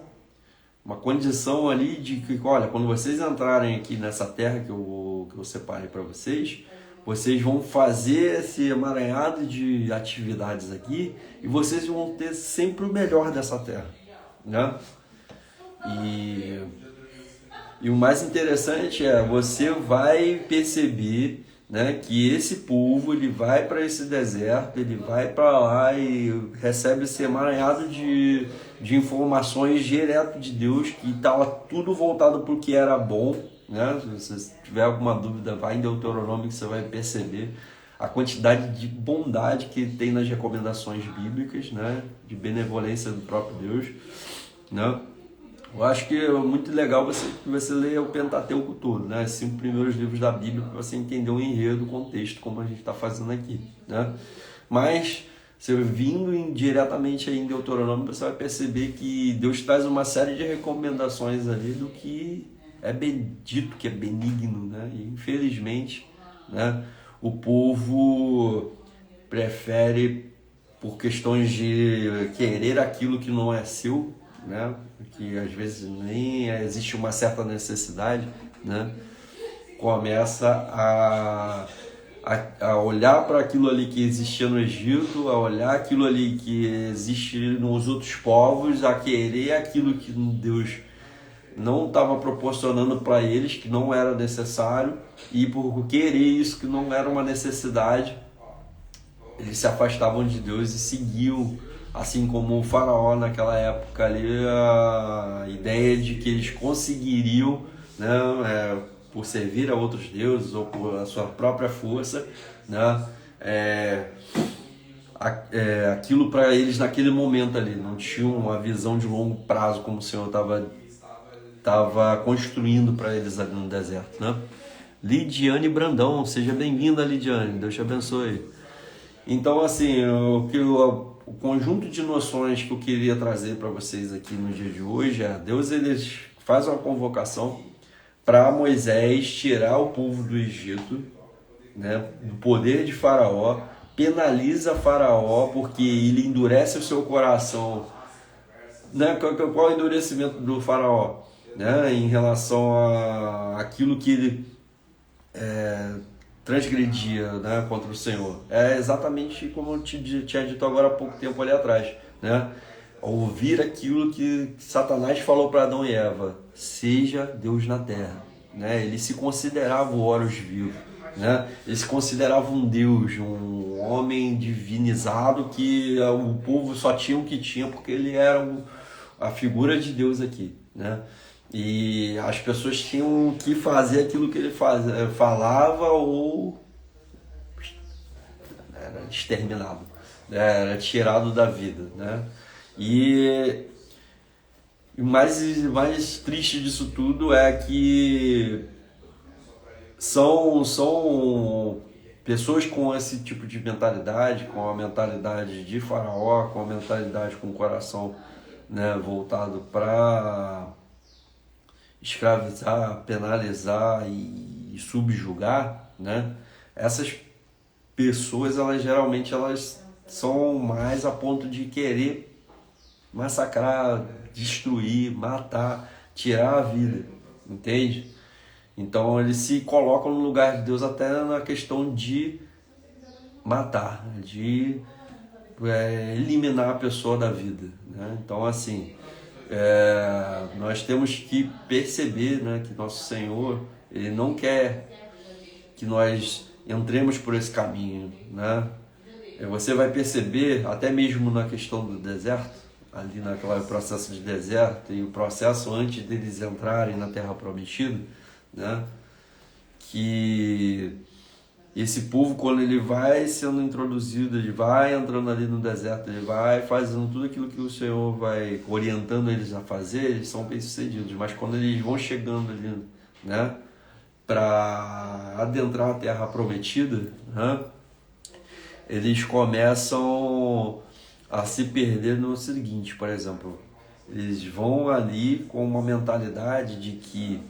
ali de que, olha, quando vocês entrarem aqui nessa terra que eu separei para vocês, vocês vão fazer esse emaranhado de atividades aqui e vocês vão ter sempre o melhor dessa terra, né? E o mais interessante você vai perceber, né, que esse povo ele vai para esse deserto, ele vai para lá e recebe esse emaranhado de informações direto de Deus, que estava tudo voltado para o que era bom, né? Se você tiver alguma dúvida, vai em Deuteronômio que você vai perceber a quantidade de bondade que tem nas recomendações bíblicas, né, de benevolência do próprio Deus, né? Eu acho que é muito legal você ler o Pentateuco todo, né? Os 5 primeiros livros da Bíblia, para você entender o enredo, o contexto, como a gente está fazendo aqui, né? Mas, você vindo diretamente aí em Deuteronômio, você vai perceber que Deus traz uma série de recomendações ali do que é bendito, que é benigno, né? E, infelizmente, né, o povo prefere, por questões de querer aquilo que não é seu, né, que às vezes nem existe uma certa necessidade, né, começa a olhar para aquilo ali que existia no Egito, a olhar aquilo ali que existe nos outros povos, a querer aquilo que Deus não estava proporcionando para eles, que não era necessário, e por querer isso que não era uma necessidade, eles se afastavam de Deus e seguiam assim como o faraó naquela época ali, a ideia de que eles conseguiriam, né, por servir a outros deuses ou por a sua própria força, né, aquilo para eles naquele momento ali, não tinham uma visão de longo prazo como o Senhor estava construindo para eles ali no deserto, né? Lidiane Brandão, seja bem-vinda, Lidiane, Deus te abençoe. Então, assim, o conjunto de noções que eu queria trazer para vocês aqui no dia de hoje é: Deus ele faz uma convocação para Moisés tirar o povo do Egito, né, do poder de Faraó, penaliza Faraó porque ele endurece o seu coração, né? Qual é o endurecimento do Faraó, né, em relação a aquilo que ele transgredia, né, contra o Senhor? É exatamente como eu tinha dito agora há pouco tempo ali atrás, né? Ouvir aquilo que Satanás falou para Adão e Eva: seja Deus na terra, né? Ele se considerava o Horus vivo, né? Ele se considerava um Deus, um homem divinizado que o povo só tinha o que tinha porque ele era a figura de Deus aqui, né? E as pessoas tinham que fazer aquilo que ele falava ou era exterminado, né? Era tirado da vida, né? E o mais triste disso tudo é que são pessoas com esse tipo de mentalidade, com a mentalidade de Faraó, com a mentalidade com o coração, né, voltado para escravizar, penalizar e subjugar, né? Essas pessoas, elas geralmente são mais a ponto de querer massacrar, destruir, matar, tirar a vida, entende? Então eles se colocam no lugar de Deus até na questão de matar, de eliminar a pessoa da vida, né? Então, assim, nós temos que perceber, né, que nosso Senhor ele não quer que nós entremos por esse caminho, né? Você vai perceber, até mesmo na questão do deserto, ali naquele processo de deserto e o processo antes deles entrarem na Terra Prometida, né, que esse povo, quando ele vai sendo introduzido, ele vai entrando ali no deserto, ele vai fazendo tudo aquilo que o Senhor vai orientando eles a fazer, eles são bem-sucedidos. Mas quando eles vão chegando ali, né, para adentrar a Terra Prometida, né, eles começam a se perder no seguinte, por exemplo, eles vão ali com uma mentalidade de que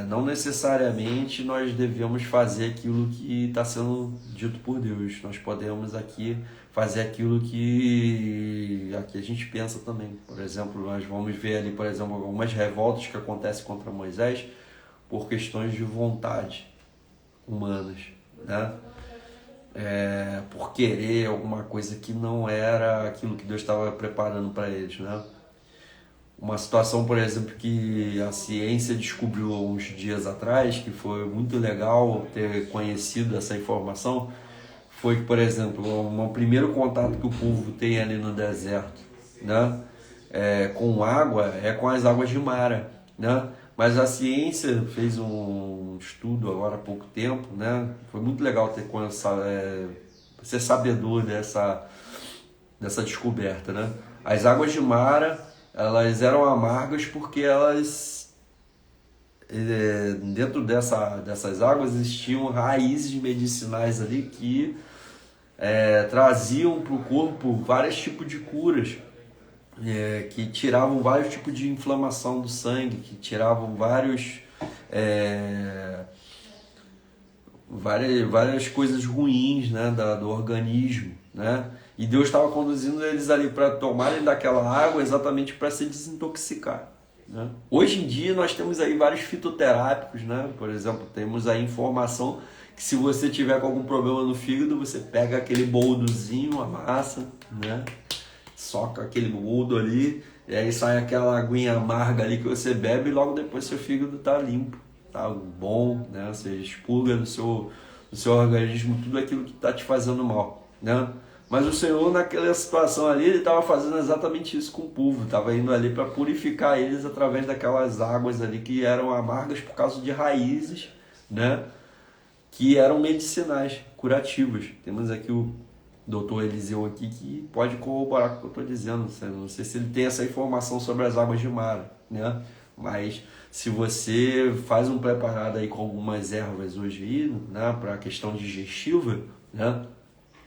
não necessariamente nós devemos fazer aquilo que está sendo dito por Deus. Nós podemos aqui fazer aquilo que aqui a gente pensa também. Por exemplo, nós vamos ver ali, por exemplo, algumas revoltas que acontecem contra Moisés por questões de vontade humanas, né? Por querer alguma coisa que não era aquilo que Deus estava preparando para eles, né? Uma situação, por exemplo, que a ciência descobriu uns dias atrás, que foi muito legal ter conhecido essa informação, foi que, por exemplo, um primeiro contato que o povo tem ali no deserto, né, com água, é com as águas de Mara, né? Mas a ciência fez um estudo agora há pouco tempo, né? Foi muito legal ser sabedor dessa descoberta, né? As águas de Mara, elas eram amargas porque dentro dessas águas existiam raízes medicinais ali que traziam para o corpo vários tipos de curas, que tiravam vários tipos de inflamação do sangue, que tiravam várias coisas ruins, né, do organismo, né? E Deus estava conduzindo eles ali para tomarem daquela água exatamente para se desintoxicar, né? Hoje em dia nós temos aí vários fitoterápicos, né? Por exemplo, temos a informação que se você tiver com algum problema no fígado, você pega aquele boldozinho, amassa, né, soca aquele boldo ali, e aí sai aquela aguinha amarga ali que você bebe e logo depois seu fígado tá limpo, tá bom, né? Você expurga do seu organismo tudo aquilo que tá te fazendo mal, né? Mas o Senhor, naquela situação ali, ele estava fazendo exatamente isso com o povo, estava indo ali para purificar eles através daquelas águas ali que eram amargas por causa de raízes, né? Que eram medicinais, curativas. Temos aqui o doutor Eliseu aqui que pode corroborar com o que eu estou dizendo. Não sei se ele tem essa informação sobre as águas de Mara, né? Mas se você faz um preparado aí com algumas ervas hoje aí, né, para a questão digestiva, né?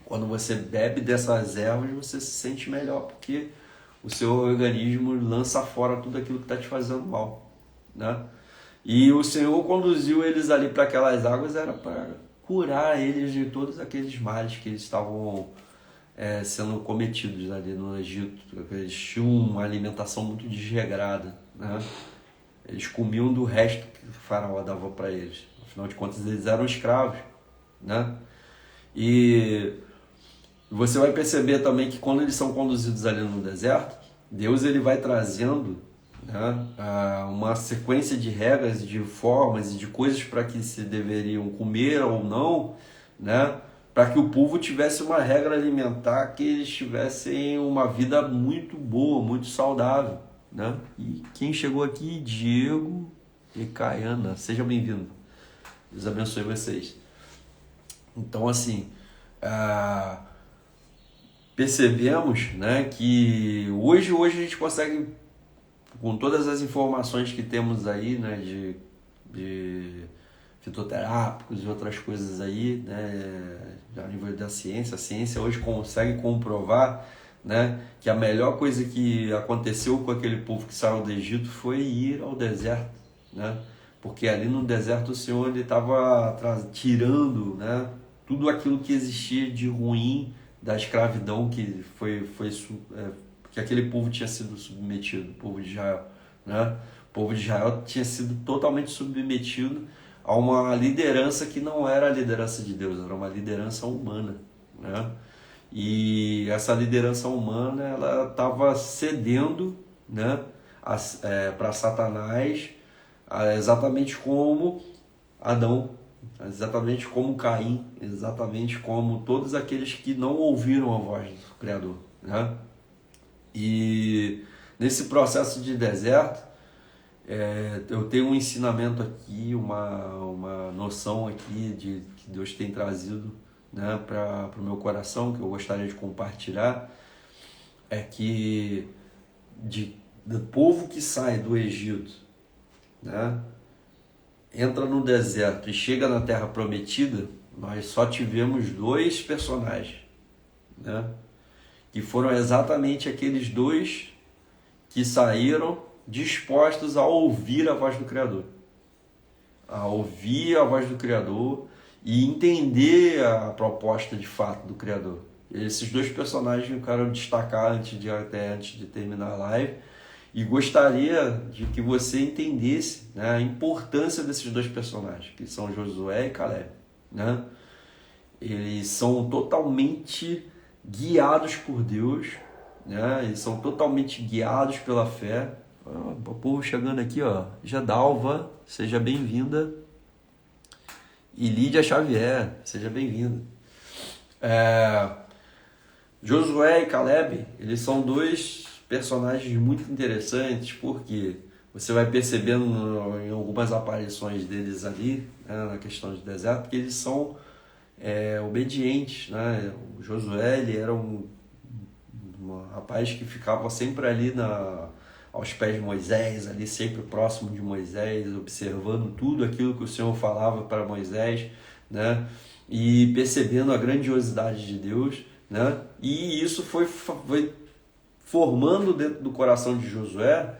Quando você bebe dessas ervas, você se sente melhor, porque o seu organismo lança fora tudo aquilo que está te fazendo mal, né? E o Senhor conduziu eles ali para aquelas águas, era para curar eles de todos aqueles males que eles estavam sendo cometidos ali no Egito. Eles tinham uma alimentação muito desregrada, né? Eles comiam do resto que o faraó dava para eles. Afinal de contas, eles eram escravos, né? E você vai perceber também que quando eles são conduzidos ali no deserto, Deus ele vai trazendo, né, uma sequência de regras, de formas e de coisas para que se deveriam comer ou não, né, para que o povo tivesse uma regra alimentar, que eles tivessem uma vida muito boa, muito saudável, né? E quem chegou aqui, Diego e Caiana, seja bem-vindo. Deus abençoe vocês. Então, assim, percebemos, né, que hoje a gente consegue, com todas as informações que temos aí, né, de fitoterápicos e outras coisas aí, né, a nível da ciência, a ciência hoje consegue comprovar, né, que a melhor coisa que aconteceu com aquele povo que saiu do Egito foi ir ao deserto, né, porque ali no deserto o Senhor estava tirando, né, tudo aquilo que existia de ruim da escravidão que que aquele povo tinha sido submetido, o povo de Israel, né? O povo de Israel tinha sido totalmente submetido a uma liderança que não era a liderança de Deus, era uma liderança humana, né? E essa liderança humana, ela estava cedendo, né, para Satanás, exatamente como Adão, exatamente como Caim, exatamente como todos aqueles que não ouviram a voz do Criador, né? E nesse processo de deserto, eu tenho um ensinamento aqui, uma noção aqui que Deus tem trazido, né, para o meu coração, que eu gostaria de compartilhar, é que do povo que sai do Egito, né, entra no deserto e chega na Terra Prometida, nós só tivemos dois personagens, né? Que foram exatamente aqueles dois que saíram dispostos a ouvir a voz do Criador. A ouvir a voz do Criador e entender a proposta de fato do Criador. Esses dois personagens eu quero destacar antes de terminar a live, e gostaria de que você entendesse, né, a importância desses dois personagens, que são Josué e Caleb, né? Eles são totalmente guiados por Deus, né? Eles são totalmente guiados pela fé. O povo chegando aqui, ó. Jadalva, seja bem-vinda. E Lídia Xavier, seja bem-vinda. Josué e Caleb, eles são dois personagens muito interessantes, porque você vai percebendo em algumas aparições deles ali, né, na questão de deserto, que eles são obedientes, né? O Josué, ele era um rapaz que ficava sempre ali aos pés de Moisés, ali sempre próximo de Moisés, observando tudo aquilo que o Senhor falava para Moisés, né? E percebendo a grandiosidade de Deus, né? E isso foi formando dentro do coração de Josué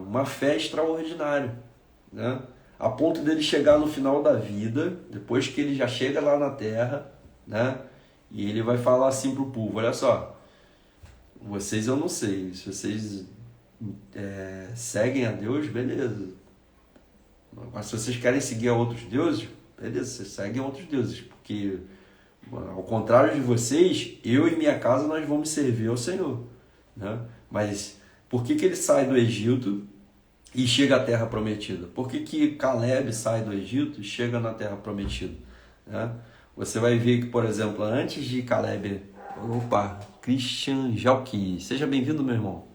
uma fé extraordinária, né? A ponto dele chegar no final da vida, depois que ele já chega lá na terra, né? E ele vai falar assim para o povo: olha só, vocês eu não sei, se vocês seguem a Deus, beleza. Mas se vocês querem seguir a outros deuses, beleza, vocês seguem a outros deuses, porque ao contrário de vocês, eu e minha casa nós vamos servir ao Senhor, né? Mas por que ele sai do Egito e chega à Terra Prometida? Por que Caleb sai do Egito e chega na Terra Prometida, né? você vai ver que, por exemplo, antes de Caleb... Opa, Christian Jalki, seja bem-vindo, meu irmão.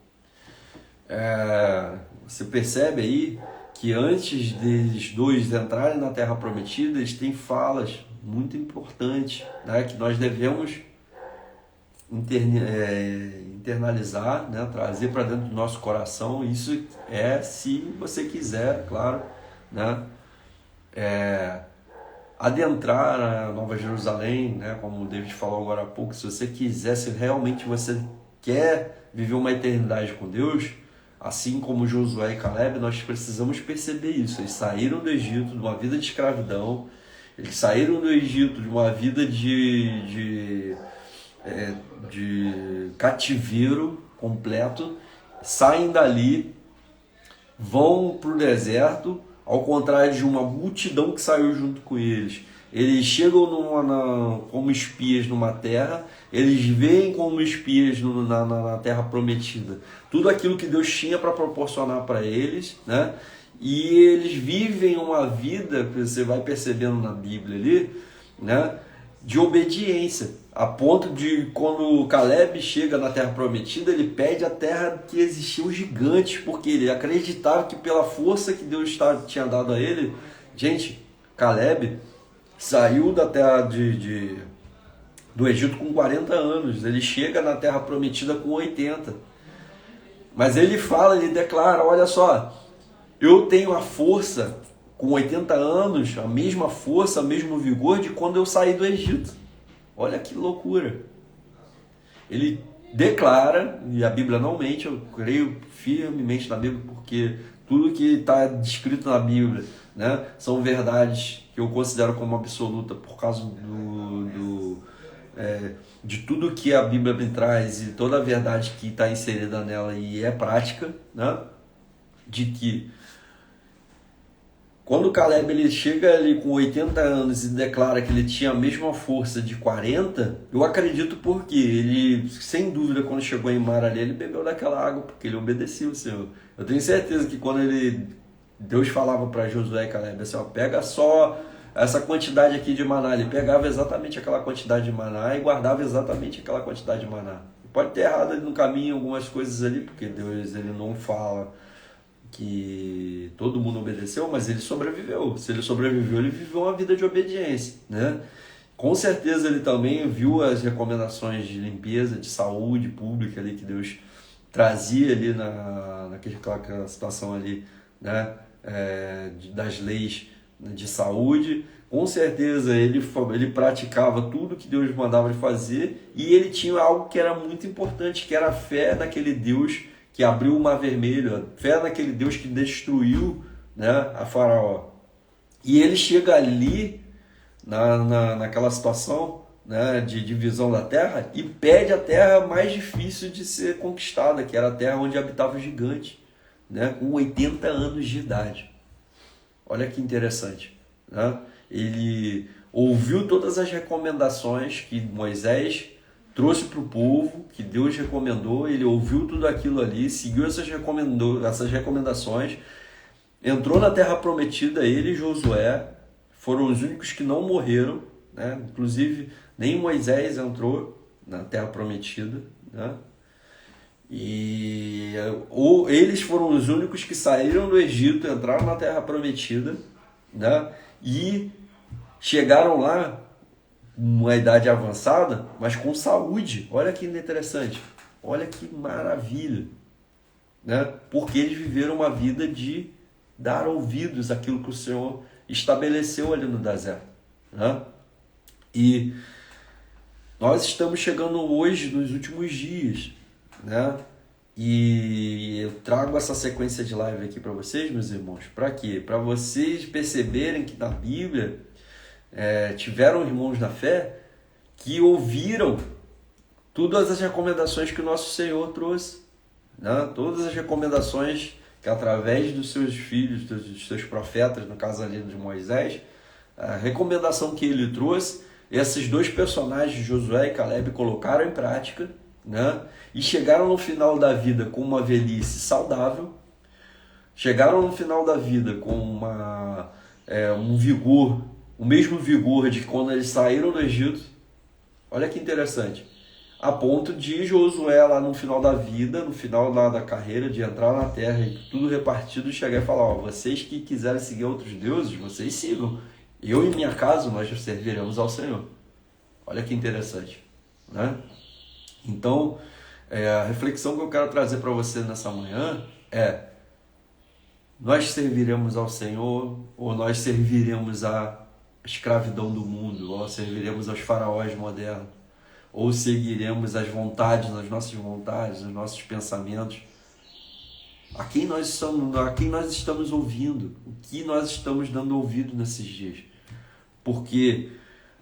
Você percebe aí que antes deles dois entrarem na Terra Prometida, eles têm falas muito importantes, né, que nós devemos internalizar, né, trazer para dentro do nosso coração. Isso se você quiser, claro, né, adentrar a Nova Jerusalém, né, como o David falou agora há pouco. Se você quiser, se realmente você quer viver uma eternidade com Deus, assim como Josué e Caleb, nós precisamos perceber isso. Eles saíram do Egito de uma vida de escravidão, eles saíram do Egito de uma vida de cativeiro completo, saem dali, vão para o deserto, ao contrário de uma multidão que saiu junto com eles. Eles chegam como espias numa terra, eles veem como espias na terra prometida tudo aquilo que Deus tinha para proporcionar para eles, né? E eles vivem uma vida, que você vai percebendo na Bíblia ali, né, de obediência, a ponto de quando Caleb chega na terra prometida, ele pede a terra que existiam gigantes, porque ele acreditava que pela força que Deus tinha dado a ele. Gente, Caleb saiu da terra do Egito com 40 anos, ele chega na terra prometida com 80. Mas ele declara, olha só, eu tenho a força com 80 anos, a mesma força, o mesmo vigor de quando eu saí do Egito. Olha que loucura. Ele declara, e a Bíblia não mente, eu creio firmemente na Bíblia, porque tudo que está descrito na Bíblia, né, são verdades que eu considero como absoluta por causa de tudo que a Bíblia me traz e toda a verdade que está inserida nela e é prática, né, de que quando Caleb ele chega ali com 80 anos e declara que ele tinha a mesma força de 40, eu acredito porque ele, sem dúvida, quando chegou em Mara ali, ele bebeu daquela água, porque ele obedeceu o Senhor. Eu tenho certeza que quando Deus falava para Josué e Caleb assim, ó, pega só essa quantidade aqui de maná, ele pegava exatamente aquela quantidade de maná e guardava exatamente aquela quantidade de maná. Pode ter errado ali no caminho algumas coisas ali, porque Deus ele não fala que todo mundo obedeceu, mas ele sobreviveu. Se ele sobreviveu, ele viveu uma vida de obediência, né? Com certeza ele também viu as recomendações de limpeza, de saúde pública ali que Deus trazia ali naquela situação ali, né? Das leis de saúde. Com certeza ele praticava tudo que Deus mandava ele fazer, e ele tinha algo que era muito importante, que era a fé naquele Deus que abriu o Mar Vermelho, fé naquele Deus que destruiu, né, a Faraó. E ele chega ali, naquela situação, né, de divisão da terra, e pede a terra mais difícil de ser conquistada, que era a terra onde habitava o gigante, né, com 80 anos de idade. Olha que interessante, né? Ele ouviu todas as recomendações que Moisés trouxe para o povo, que Deus recomendou, ele ouviu tudo aquilo ali, seguiu essas recomendações, entrou na terra prometida. Ele e Josué foram os únicos que não morreram, né? Inclusive nem Moisés entrou na terra prometida, né? E eles foram os únicos que saíram do Egito, entraram na terra prometida, né? E chegaram lá uma idade avançada, mas com saúde. Olha que interessante, olha que maravilha, né? Porque eles viveram uma vida de dar ouvidos àquilo que o Senhor estabeleceu ali no deserto, né? E nós estamos chegando hoje nos últimos dias, né? E eu trago essa sequência de live aqui para vocês, meus irmãos, para quê? Para vocês perceberem que na Bíblia tiveram irmãos da fé que ouviram todas as recomendações que o nosso Senhor trouxe, né? Todas as recomendações que através dos seus filhos, dos seus profetas, no caso ali de Moisés, a recomendação que ele trouxe, esses dois personagens, Josué e Caleb, colocaram em prática, né? E chegaram no final da vida com uma velhice saudável, chegaram no final da vida com um vigor o mesmo vigor de quando eles saíram do Egito. Olha que interessante. A ponto de Josué, lá no final da vida, no final lá da carreira, de entrar na terra e tudo repartido, chegar e falar: ó, vocês que quiserem seguir outros deuses, vocês sigam. Eu e minha casa, nós serviremos ao Senhor. Olha que interessante, né? Então, a reflexão que eu quero trazer para você nessa manhã é: nós serviremos ao Senhor ou nós serviremos à escravidão do mundo, ou serviremos aos faraós modernos, ou seguiremos as vontades, as nossas vontades, os nossos pensamentos? A quem nós estamos ouvindo? O que nós estamos dando ouvido nesses dias? Porque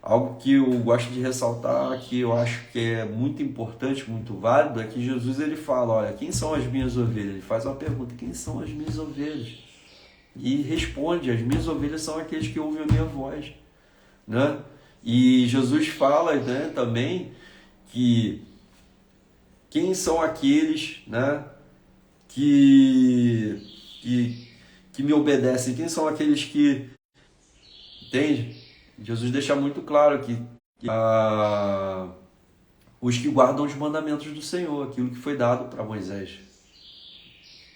algo que eu gosto de ressaltar, que eu acho que é muito importante, muito válido, é que Jesus ele fala: olha, quem são as minhas ovelhas? Ele faz uma pergunta: quem são as minhas ovelhas? E responde: as minhas ovelhas são aqueles que ouvem a minha voz, né? E Jesus fala, né, também que quem são aqueles, né, que me obedecem, quem são aqueles que... Entende? Jesus deixa muito claro que os que guardam os mandamentos do Senhor, aquilo que foi dado para Moisés,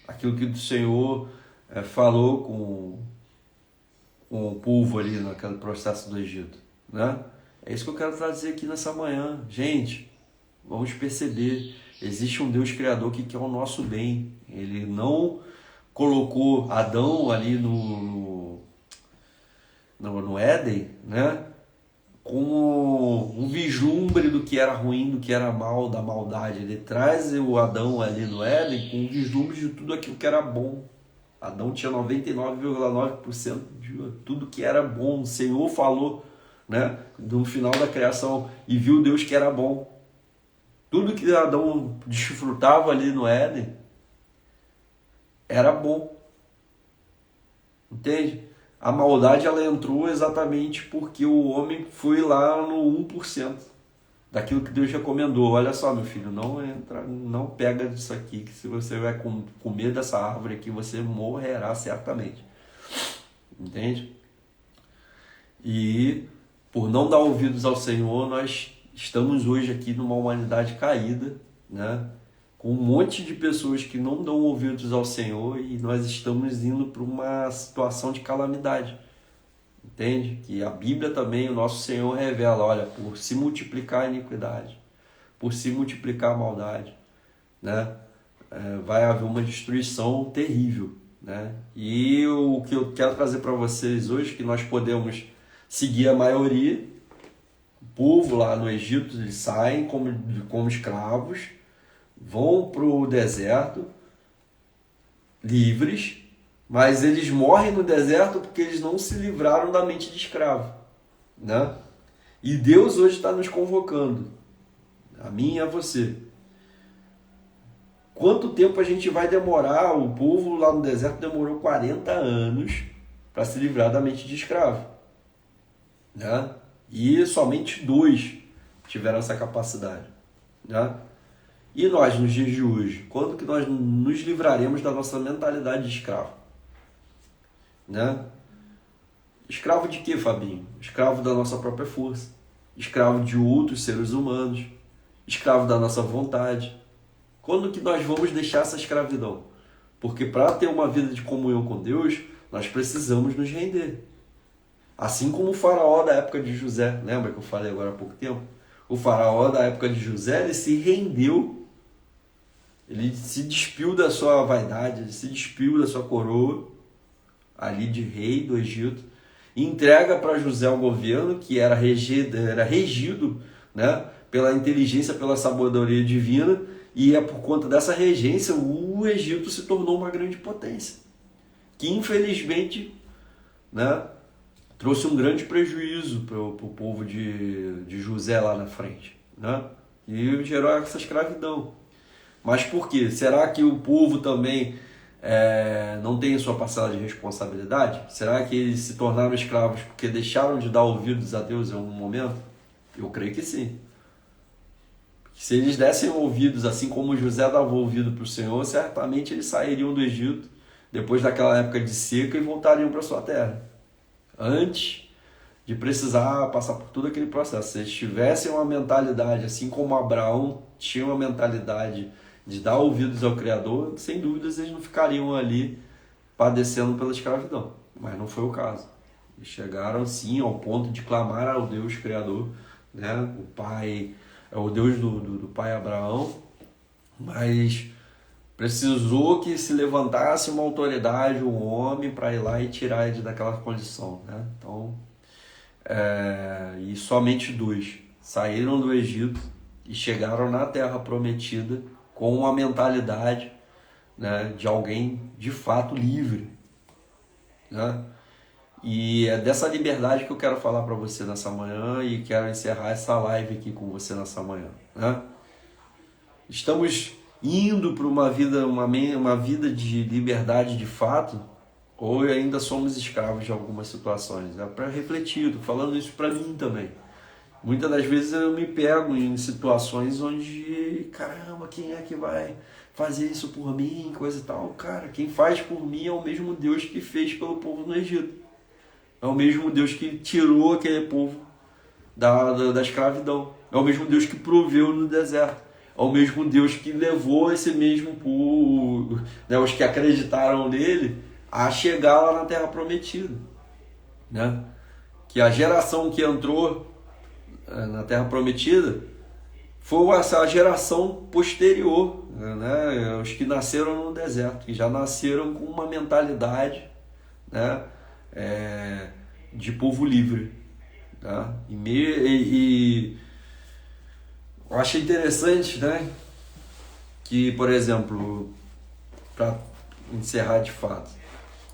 aquilo que o Senhor falou com o povo ali naquele processo do Egito, né? É isso que eu quero trazer aqui nessa manhã. Gente, vamos perceber, existe um Deus Criador que quer o nosso bem. Ele não colocou Adão ali no Éden, né, como um vislumbre do que era ruim, do que era mal, da maldade. Ele traz o Adão ali no Éden com um vislumbre de tudo aquilo que era bom. Adão tinha 99,9% de tudo que era bom. O Senhor falou, né, no final da criação: e viu Deus que era bom. Tudo que Adão desfrutava ali no Éden era bom. Entende? A maldade ela entrou exatamente porque o homem foi lá no 1% daquilo que Deus recomendou. Olha só, meu filho, não entra, não pega disso aqui, que se você vai comer dessa árvore aqui, você morrerá certamente. Entende? E por não dar ouvidos ao Senhor, nós estamos hoje aqui numa humanidade caída, né, com um monte de pessoas que não dão ouvidos ao Senhor, e nós estamos indo para uma situação de calamidade. Entende? Que a Bíblia também, o nosso Senhor revela: olha, por se multiplicar a iniquidade, por se multiplicar a maldade, né, vai haver uma destruição terrível, né? E o que eu quero trazer para vocês hoje, que nós podemos seguir a maioria. O povo lá no Egito, eles saem como escravos, vão para o deserto livres, mas eles morrem no deserto porque eles não se livraram da mente de escravo, né? E Deus hoje está nos convocando, a mim e a você. Quanto tempo a gente vai demorar? O povo lá no deserto demorou 40 anos para se livrar da mente de escravo, né? E somente 2 tiveram essa capacidade, né? E nós, nos dias de hoje, quando que nós nos livraremos da nossa mentalidade de escravo, né? Escravo de quê, Fabinho? Escravo da nossa própria força, escravo de outros seres humanos, escravo da nossa vontade. Quando que nós vamos deixar essa escravidão? Porque para ter uma vida de comunhão com Deus, nós precisamos nos render. Assim como o faraó da época de José, lembra que eu falei agora há pouco tempo? O faraó da época de José, ele se rendeu, ele se despiu da sua vaidade, ele se despiu da sua coroa, ali de rei do Egito, e entrega para José o governo que era regido, né, pela inteligência, pela sabedoria divina, e é por conta dessa regência o Egito se tornou uma grande potência, que infelizmente, né, trouxe um grande prejuízo para o povo de José lá na frente, né? E gerou essa escravidão. Mas por quê? Será que o povo também não tem a sua parcela de responsabilidade? Será que eles se tornaram escravos porque deixaram de dar ouvidos a Deus em algum momento? Eu creio que sim. Se eles dessem ouvidos, assim como José dava ouvido para o Senhor, certamente eles sairiam do Egito depois daquela época de seca e voltariam para sua terra. Antes de precisar passar por todo aquele processo. Se eles tivessem uma mentalidade, assim como Abraão tinha uma mentalidade de dar ouvidos ao Criador, sem dúvidas eles não ficariam ali padecendo pela escravidão. Mas não foi o caso. Eles chegaram sim ao ponto de clamar ao Deus Criador, né? O Pai, é o Deus do pai Abraão, mas precisou que se levantasse uma autoridade, um homem, para ir lá e tirar ele daquela condição, né? Então, e somente 2 saíram do Egito e chegaram na Terra Prometida com uma mentalidade, né, de alguém de fato livre, né? E é dessa liberdade que eu quero falar para você nessa manhã e quero encerrar essa live aqui com você nessa manhã, né? Estamos indo para uma vida de liberdade de fato, ou ainda somos escravos de algumas situações? É para refletir, tô falando isso para mim também. Muitas das vezes eu me pego em situações onde, caramba, quem é que vai fazer isso por mim, coisa e tal? Cara, quem faz por mim é o mesmo Deus que fez pelo povo no Egito. É o mesmo Deus que tirou aquele povo da escravidão. É o mesmo Deus que proveu no deserto. É o mesmo Deus que levou esse mesmo povo, né, os que acreditaram nele, a chegar lá na Terra Prometida, né? Que a geração que entrou na Terra Prometida foi essa geração posterior, né? Os que nasceram no deserto, que já nasceram com uma mentalidade, né, de povo livre, tá? E eu achei interessante, né, que, por exemplo, para encerrar de fato,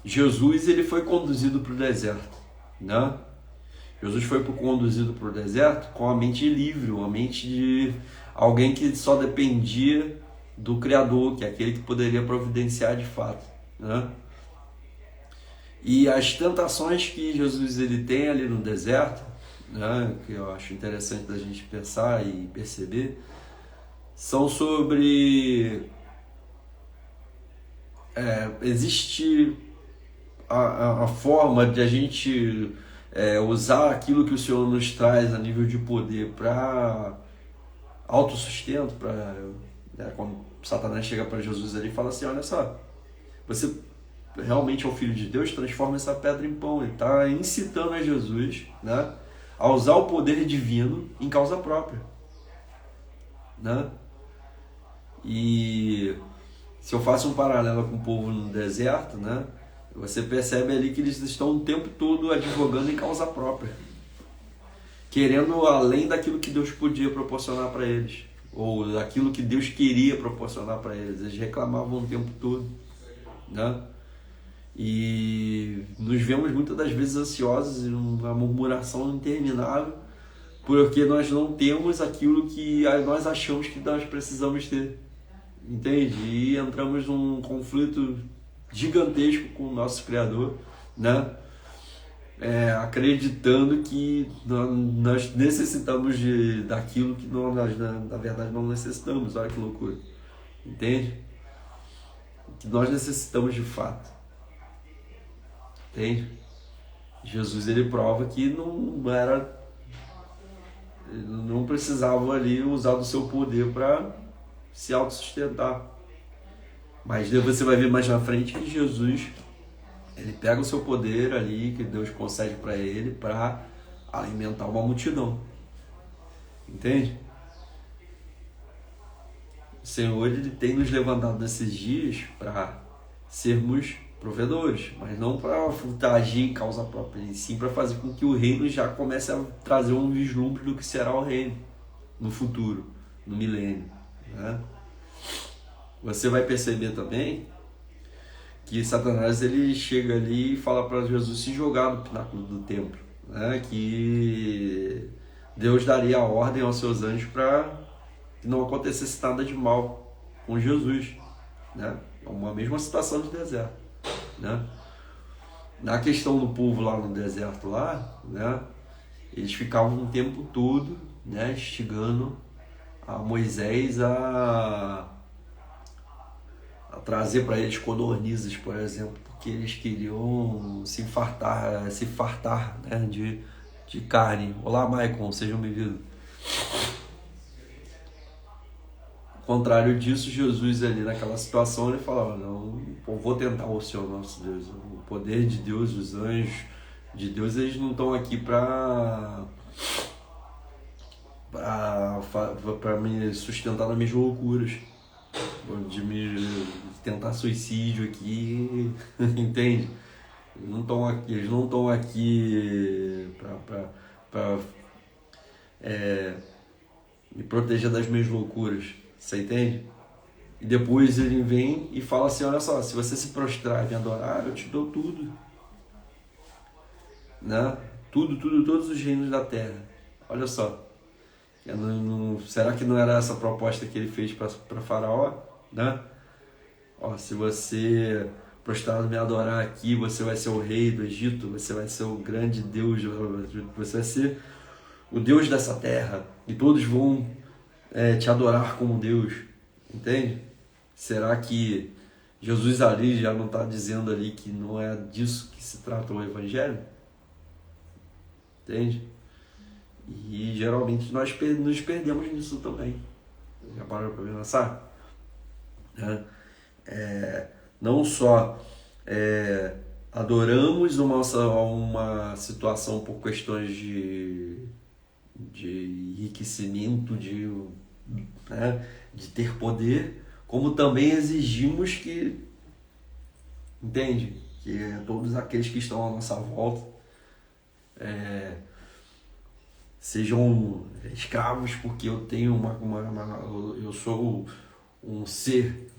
Jesus ele foi conduzido para o deserto, né? Jesus foi conduzido para o deserto com a mente livre, uma mente de alguém que só dependia do Criador, que é aquele que poderia providenciar de fato, né? E as tentações que Jesus ele tem ali no deserto, né, que eu acho interessante da gente pensar e perceber, são sobre existe a forma de a gente usar aquilo que o Senhor nos traz a nível de poder para autossustento, para, né, quando Satanás chega para Jesus ali e fala assim, olha só, você realmente é o Filho de Deus, transforma essa pedra em pão. Ele está incitando a Jesus, né, a usar o poder divino em causa própria, né? E se eu faço um paralelo com o povo no deserto, né, você percebe ali que eles estão o tempo todo advogando em causa própria, querendo além daquilo que Deus podia proporcionar para eles, ou daquilo que Deus queria proporcionar para eles. Eles reclamavam o tempo todo, né? E nos vemos muitas das vezes ansiosos, uma murmuração interminável, porque nós não temos aquilo que nós achamos que nós precisamos ter, entende? E entramos num conflito gigantesco com o nosso Criador, né? Acreditando que nós necessitamos daquilo que nós, na verdade, não necessitamos. Olha que loucura, entende? Que nós necessitamos de fato, entende? Jesus ele prova que não precisava ali usar do seu poder para se autossustentar. Mas você vai ver mais na frente que Jesus ele pega o seu poder ali que Deus concede para ele para alimentar uma multidão, entende? O Senhor ele tem nos levantado nesses dias para sermos provedores, mas não para agir em causa própria, e sim para fazer com que o reino já comece a trazer um vislumbre do que será o reino no futuro, no milênio, né? Você vai perceber também que Satanás ele chega ali e fala para Jesus se jogar no pináculo do templo, né? Que Deus daria a ordem aos seus anjos para que não acontecesse nada de mal com Jesus, né? É uma mesma situação de deserto, né? Na questão do povo lá no deserto lá, né? Eles ficavam o tempo todo, né, instigando a Moisés a trazer para eles codornizes, por exemplo, porque eles queriam se fartar, né, de de carne. Olá, Maicon, sejam bem-vindos. Ao contrário disso, Jesus ali naquela situação, ele falava, não, eu vou tentar o Senhor nosso Deus. O poder de Deus, os anjos de Deus, eles não estão aqui para me sustentar nas minhas loucuras, de me tentar suicídio aqui, entende? Eles não estão aqui para me proteger das minhas loucuras, você entende? E depois ele vem e fala assim, olha só, se você se prostrar e me adorar, eu te dou tudo, né? Tudo, todos os reinos da terra. Olha só. Será que não era essa a proposta que ele fez para Faraó, né? Ó, se você prostrado me adorar aqui, você vai ser o rei do Egito, você vai ser o grande Deus, você vai ser o Deus dessa terra, e todos vão te adorar como Deus, entende? Será que Jesus ali já não está dizendo ali que não é disso que se trata o Evangelho? Entende? E geralmente nós nos perdemos nisso também. Já parou para pensar? Não só adoramos uma situação por questões de enriquecimento, de ter poder, como também exigimos que, entende? Que todos aqueles que estão à nossa volta sejam escravos, porque eu tenho eu sou um ser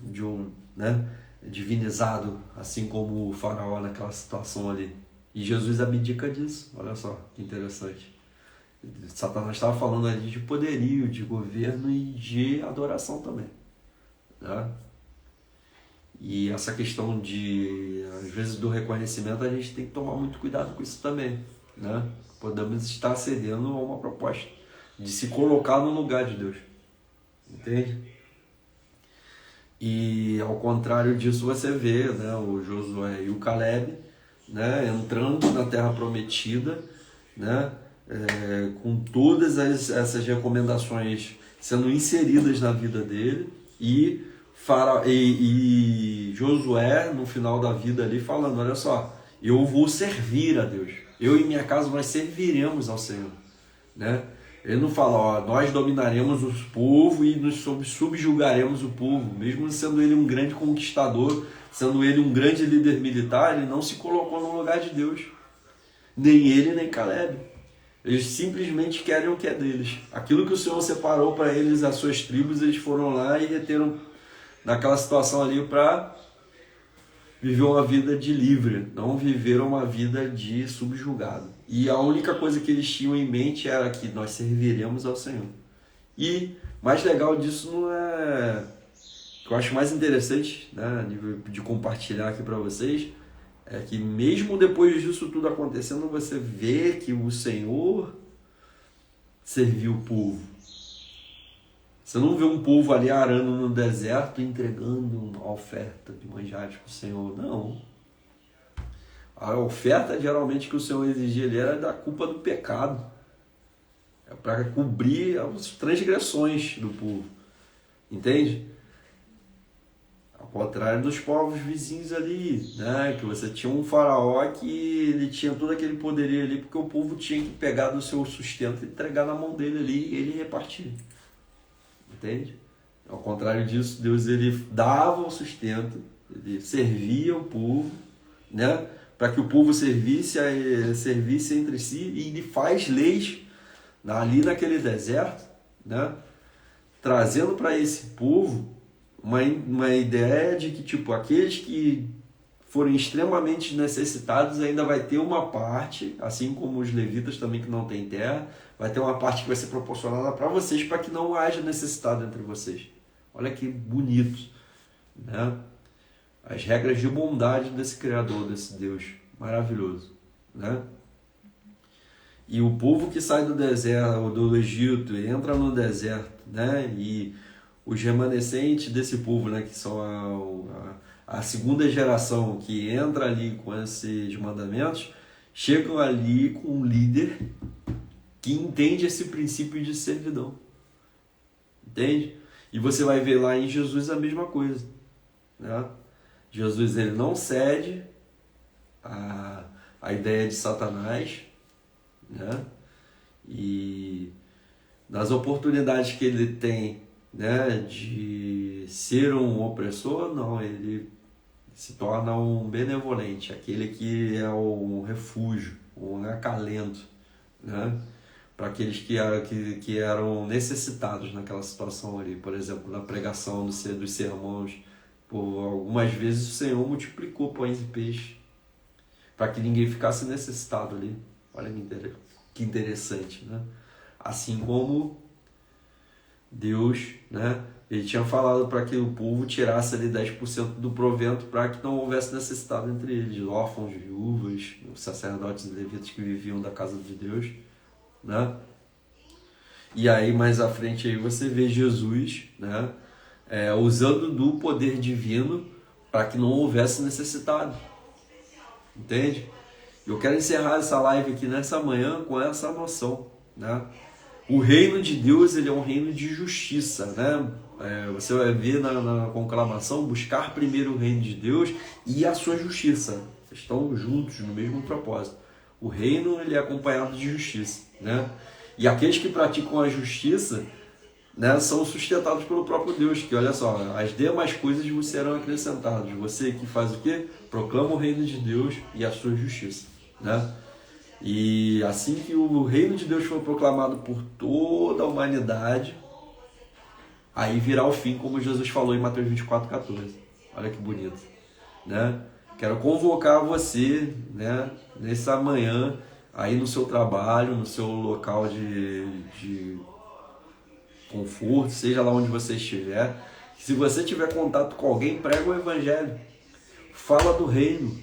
divinizado, assim como o Faraó naquela situação ali. E Jesus abdica disso. Olha só que interessante. Satanás estava falando ali de poderio, de governo e de adoração também, né? E essa questão às vezes do reconhecimento, a gente tem que tomar muito cuidado com isso também, né? Podemos estar cedendo a uma proposta de se colocar no lugar de Deus, entende? E ao contrário disso, você vê, né, o Josué e o Caleb, né, entrando na Terra Prometida, né, com todas essas recomendações sendo inseridas na vida dele, e Josué no final da vida ali falando, olha só, eu vou servir a Deus, eu e minha casa nós serviremos ao Senhor, né? Ele não fala, ó, nós dominaremos os povos e nos subjugaremos o povo, mesmo sendo ele um grande conquistador, sendo ele um grande líder militar, ele não se colocou no lugar de Deus, nem ele nem Caleb. Eles simplesmente querem o que é deles. Aquilo que o Senhor separou para eles, as suas tribos, eles foram lá e reteram naquela situação ali para viver uma vida de livre, não viveram uma vida de subjugado. E a única coisa que eles tinham em mente era que nós serviremos ao Senhor. E mais legal disso não é... O que eu acho mais interessante, né, de compartilhar aqui para vocês, é que mesmo depois disso tudo acontecendo, você vê que o Senhor serviu o povo. Você não vê um povo ali arando no deserto entregando uma oferta de manjares para o Senhor, não. A oferta geralmente que o Senhor exigia ali era da culpa do pecado. É para cobrir as transgressões do povo. Entende? Ao contrário dos povos vizinhos ali, né? Que você tinha um faraó que ele tinha todo aquele poderio ali, porque o povo tinha que pegar do seu sustento e entregar na mão dele ali e ele repartia. Entende? Ao contrário disso, Deus ele dava o sustento, ele servia o povo, né? Para que o povo servisse entre si, e ele faz leis ali naquele deserto, né? Trazendo para esse povo uma ideia de que tipo, aqueles que forem extremamente necessitados ainda vai ter uma parte, assim como os levitas também que não têm terra, vai ter uma parte que vai ser proporcionada para vocês, para que não haja necessidade entre vocês. Olha que bonito, né? As regras de bondade desse Criador, desse Deus maravilhoso, né? E o povo que sai do deserto, do Egito, entra no deserto, né? E os remanescentes desse povo, né? Que são a segunda geração que entra ali com esses mandamentos, chegam ali com um líder que entende esse princípio de servidão. Entende? E você vai ver lá em Jesus a mesma coisa, né? Jesus, ele não cede a ideia de Satanás, né? E nas oportunidades que ele tem, né, de ser um opressor, não, ele se torna um benevolente, aquele que é um refúgio, um acalento, né, para aqueles que eram necessitados naquela situação ali. Por exemplo, na pregação dos sermões, por algumas vezes o Senhor multiplicou pães e peixes para que ninguém ficasse necessitado ali. Olha que interessante, né? Assim como Deus, né, ele tinha falado para que o povo tirasse ali 10% do provento para que não houvesse necessidade entre eles, órfãos, viúvas, sacerdotes e levitas que viviam da casa de Deus, né? E aí mais à frente aí você vê Jesus, né, usando do poder divino para que não houvesse necessidade. Entende? Eu quero encerrar essa live aqui nessa manhã com essa noção, né? O reino de Deus, ele é um reino de justiça, né? Você vai ver na conclamação, buscar primeiro o reino de Deus e a sua justiça. Estão juntos no mesmo propósito. O reino, ele é acompanhado de justiça, né? E aqueles que praticam a justiça, né, são sustentados pelo próprio Deus, que olha só, as demais coisas vos serão acrescentadas. Você que faz o quê? Proclama o reino de Deus e a sua justiça, né? E assim que o reino de Deus for proclamado por toda a humanidade, aí virá o fim, como Jesus falou em Mateus 24:14. Olha que bonito, né? Quero convocar você, né, nessa manhã, aí no seu trabalho, no seu local de conforto, seja lá onde você estiver. Se você tiver contato com alguém, prega o evangelho. Fala do reino,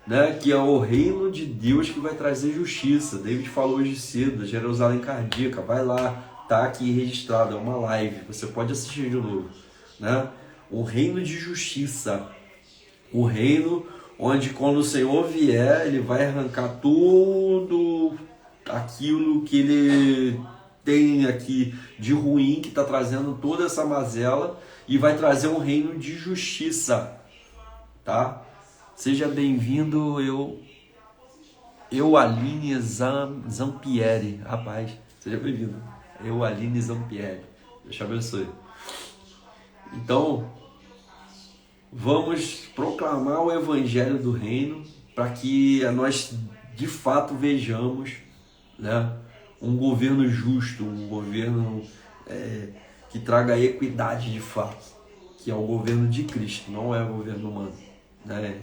né? Que é o reino de Deus que vai trazer justiça. David falou hoje cedo, Jerusalém Cardíaca. Vai lá, tá aqui registrado, é uma live. Você pode assistir de novo, né? O reino de justiça. O reino onde quando o Senhor vier, ele vai arrancar tudo aquilo que ele tem aqui de ruim, que está trazendo toda essa mazela, e vai trazer um reino de justiça, tá? Seja bem-vindo, eu Aline Zampieri, rapaz, seja bem-vindo, eu Aline Zampieri, Deus te abençoe. Então, vamos proclamar o evangelho do reino, para que nós de fato vejamos, né, um governo justo, um governo que traga equidade de fato, que é o governo de Cristo, não é o governo humano, né?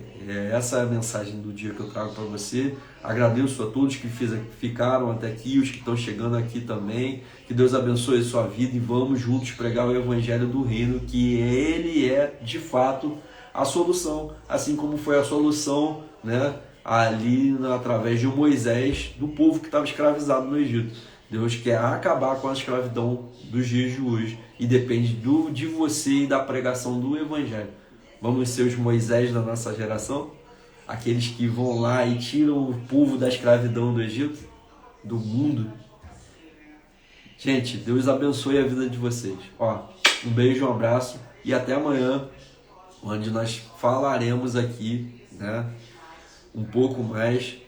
Essa é a mensagem do dia que eu trago para você. Agradeço a todos que ficaram até aqui, os que estão chegando aqui também. Que Deus abençoe a sua vida e vamos juntos pregar o evangelho do reino, que ele é de fato a solução, assim como foi a solução, né, ali através de Moisés, do povo que estava escravizado no Egito. Deus quer acabar com a escravidão dos dias de hoje e depende de você e da pregação do evangelho. Vamos ser os Moisés da nossa geração? Aqueles que vão lá e tiram o povo da escravidão do Egito, do mundo. Gente, Deus abençoe a vida de vocês. Um beijo, um abraço e até amanhã, onde nós falaremos aqui, né, um pouco mais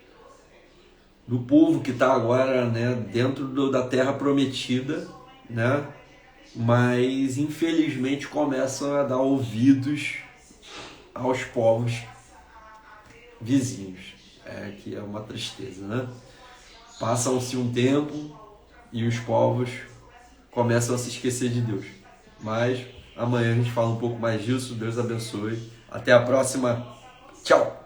do povo que está agora, né, dentro da terra prometida, né, mas infelizmente começam a dar ouvidos aos povos vizinhos, que é uma tristeza, né? Passam-se um tempo e os povos começam a se esquecer de Deus, mas amanhã a gente fala um pouco mais disso. Deus abençoe, até a próxima, tchau!